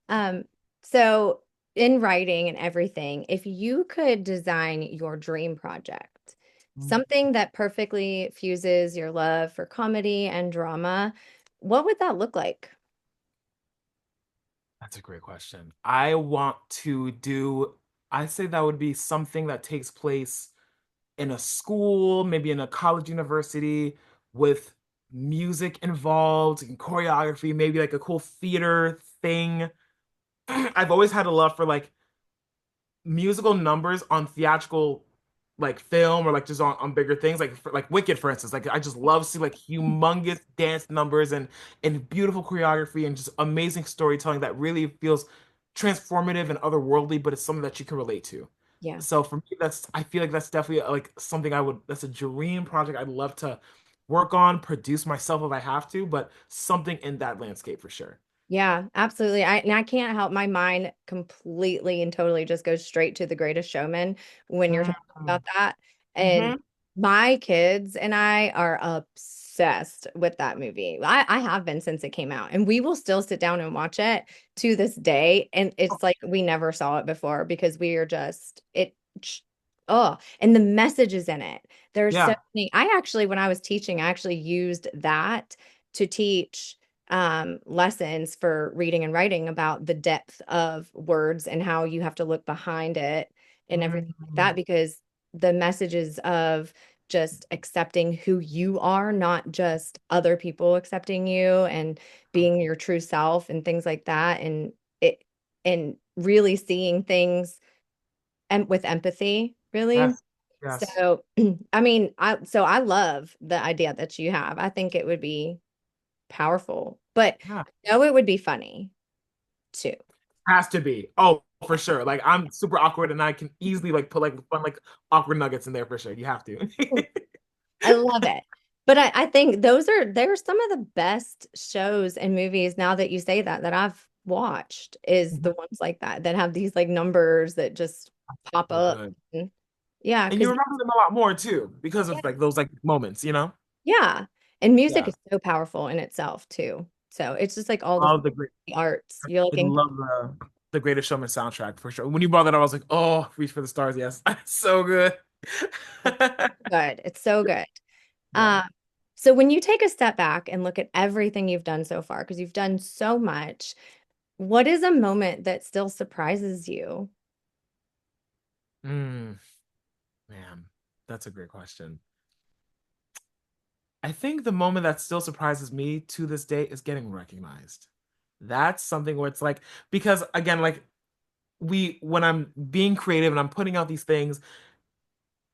Um, so in writing and everything, if you could design your dream project, something that perfectly fuses your love for comedy and drama, what would that look like?
That's a great question. I say that would be something that takes place in a school, maybe in a college university with music involved and choreography, maybe like a cool theater thing. I've always had a love for like musical numbers on theatrical like film or like just on bigger things like like Wicked for instance like I just love seeing like humongous dance numbers and beautiful choreography and just amazing storytelling that really feels transformative and otherworldly but it's something that you can relate to.
Yeah.
So for me that's I feel like that's definitely like something that's a dream project I'd love to work on, produce myself if I have to, but something in that landscape for sure.
Yeah, absolutely. I can't help my mind completely and totally just goes straight to The Greatest Showman when you're talking about that. And
Mm-hmm.
my kids and I are obsessed with that movie. I have been since it came out, and we will still sit down and watch it to this day. And it's like we never saw it before because we are just oh, and the messages in it. There's so
Yeah.
many. I actually, when I was teaching, I actually used that to teach lessons for reading and writing about the depth of words and how you have to look behind it and everything like
Mm-hmm.
that because the messages of just accepting who you are, not just other people accepting you and being your true self and things like that. It and really seeing things and with empathy, really.
Yes. Yes.
So, I mean, I love the idea that you have. I think it would be powerful, but
Yeah.
no, it would be funny too.
Has to be. Oh, for sure. Like I'm super awkward and I can easily like put like fun like awkward nuggets in there for sure. You have to.
I love it. But I think they're some of the best shows and movies now that you say that I've watched is the
Mhm.
ones like that that have these like numbers that just pop
So
up.
good.
And yeah,
And you
because
remember them a lot more too because
yeah,
of like those like moments, you know?
yeah. And music
Yeah.
is so powerful in itself too. So it's just like all
Love the great
the arts. You're
I
like
love the Greatest Showman soundtrack for sure. When you brought that up, I was like, oh, Reach for the Stars, yes. So good.
good. It's so good.
Yeah.
Um, so when you take a step back and look at everything you've done so far, because you've done so much, what is a moment that still surprises you?
Mm, man, that's a great question. I think the moment that still surprises me to this day is getting recognized. That's something where it's like, because again, like when I'm being creative and I'm putting out these things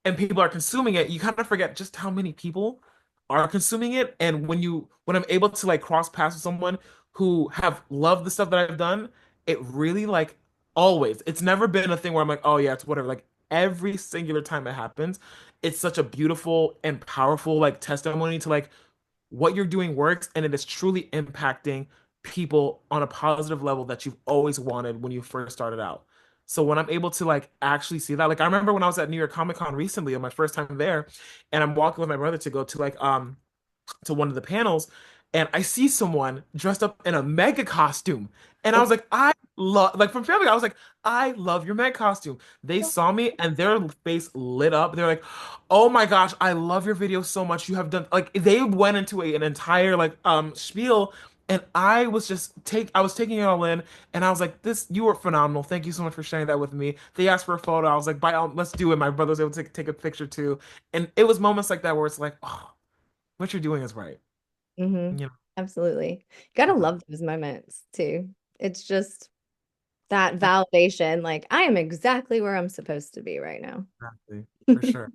and people are consuming it, you kind of forget just how many people are consuming it. And when I'm able to like cross paths with someone who have loved the stuff that I've done, it really like always, it's never been a thing where I'm like, oh yeah, it's whatever. Like every singular time it happens, it's such a beautiful and powerful like testimony to like what you're doing works and it is truly impacting people on a positive level that you've always wanted when you first started out. So when I'm able to like actually see that, like I remember when I was at New York Comic Con recently on my first time there, and I'm walking with my brother to go to like to one of the panels and I see someone dressed up in a mega costume. And I was like, I love, like from family, I was like, I love your mega costume. They saw me and their face lit up. They're like, oh my gosh, I love your video so much. You have done, like, they went into an entire, like, spiel. And I was I was taking it all in. And I was like, you were phenomenal. Thank you so much for sharing that with me. They asked for a photo. I was like, let's do it. My brother was able to take a picture too. And it was moments like that where it's like, oh, what you're doing is right.
Hmm.
You
Absolutely. Gotta
know,
love those moments too. It's just that validation, like I am exactly where I'm supposed to be right now.
exactly, for sure.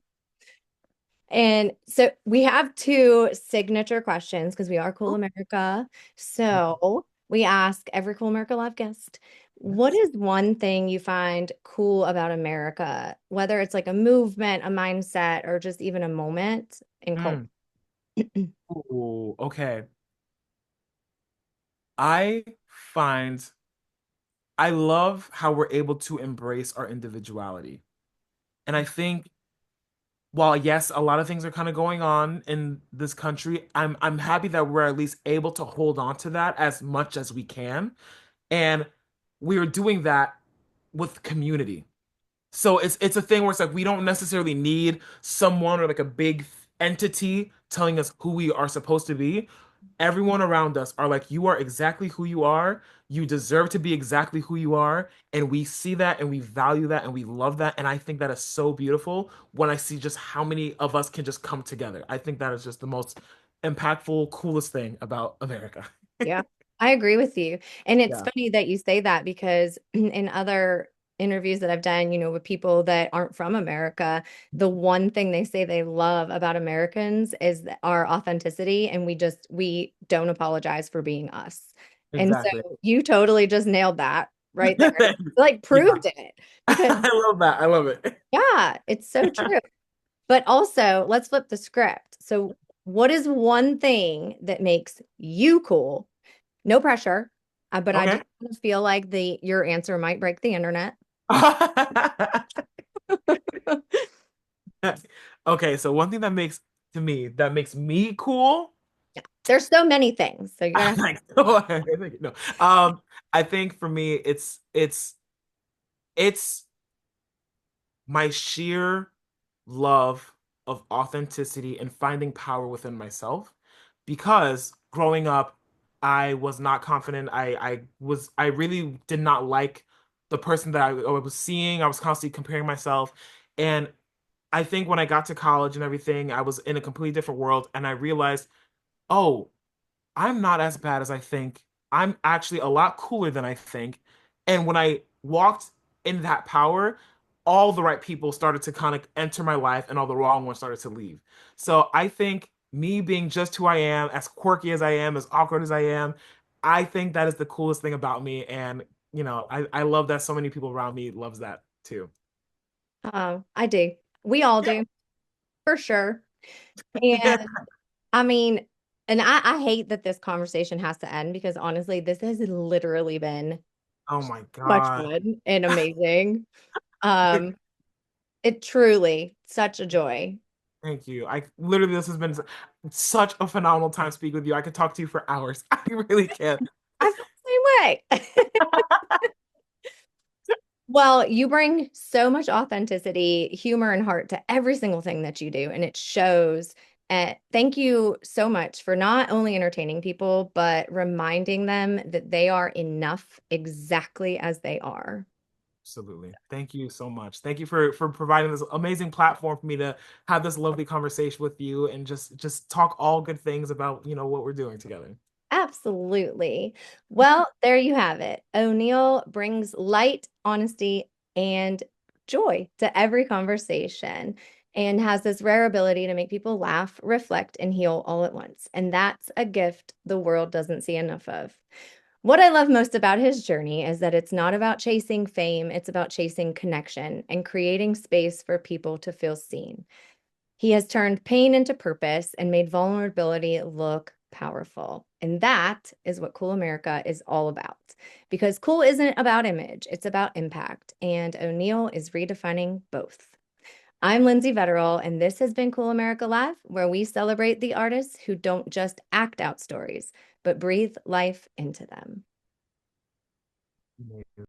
And so we have two signature questions because we are Cool America. So we ask every Cool America Live guest, what
Yes.
is one thing you find cool about America, whether it's like a movement, a mindset, or just even a moment in culture?
Mm. Ooh, okay. I find I love how we're able to embrace our individuality. And I think while yes, a lot of things are kind of going on in this country, I'm happy that we're at least able to hold on to that as much as we can. And we are doing that with community. So it's a thing where it's like we don't necessarily need someone or like a big entity telling us who we are supposed to be. Everyone around us are like, you are exactly who you are. You deserve to be exactly who you are. And we see that and we value that and we love that. And I think that is so beautiful when I see just how many of us can just come together. I think that is just the most impactful, coolest thing about America.
Yeah, I agree with you. And it's
Yeah,
funny that you say that because in other interviews that I've done, with people that aren't from America, the one thing they say they love about Americans is our authenticity, and we don't apologize for being us. And so
exactly.
you totally just nailed that right there. Like
Yeah,
proved it because
I love that. I love it.
yeah, it's so true. But also, let's flip the script. So, what is one thing that makes you cool? No pressure. But I
Okay.
just kind of feel like the your answer might break the internet.
Okay, so one thing that makes me cool.
There's so many things. So you're gonna
Like, no. I think for me, it's my sheer love of authenticity and finding power within myself. Because growing up, I was not confident. I really did not like the person that I was seeing. I was constantly comparing myself, and I think when I got to college and everything, I was in a completely different world, and I realized, oh, I'm not as bad as I think. I'm actually a lot cooler than I think. And when I walked in that power, all the right people started to kind of enter my life and all the wrong ones started to leave. So I think me being just who I am, as quirky as I am, as awkward as I am, I think that is the coolest thing about me. And, I love that so many people around me loves that too.
I do. We all
Yeah.
do, for sure. And I mean, and I hate that this conversation has to end because honestly, this has literally been
Oh my
much
God.
fun and amazing. Um, it truly such a joy.
Thank you. I literally, this has been such a phenomenal time speaking with you. I could talk to you for hours. I really can.
I feel the same way. Well, you bring so much authenticity, humor, and heart to every single thing that you do, and it shows. And thank you so much for not only entertaining people, but reminding them that they are enough exactly as they are.
Absolutely. Thank you so much. Thank you for providing this amazing platform for me to have this lovely conversation with you and just talk all good things about, what we're doing together.
Absolutely. Well, there you have it. O'Neill brings light, honesty, and joy to every conversation and has this rare ability to make people laugh, reflect, and heal all at once. And that's a gift the world doesn't see enough of. What I love most about his journey is that it's not about chasing fame, it's about chasing connection and creating space for people to feel seen. He has turned pain into purpose and made vulnerability look powerful. And that is what Cool America is all about. Because cool isn't about image, it's about impact. And O'Neill is redefining both. I'm Lindsey Vettorel, and this has been Cool America Live, where we celebrate the artists who don't just act out stories, but breathe life into them.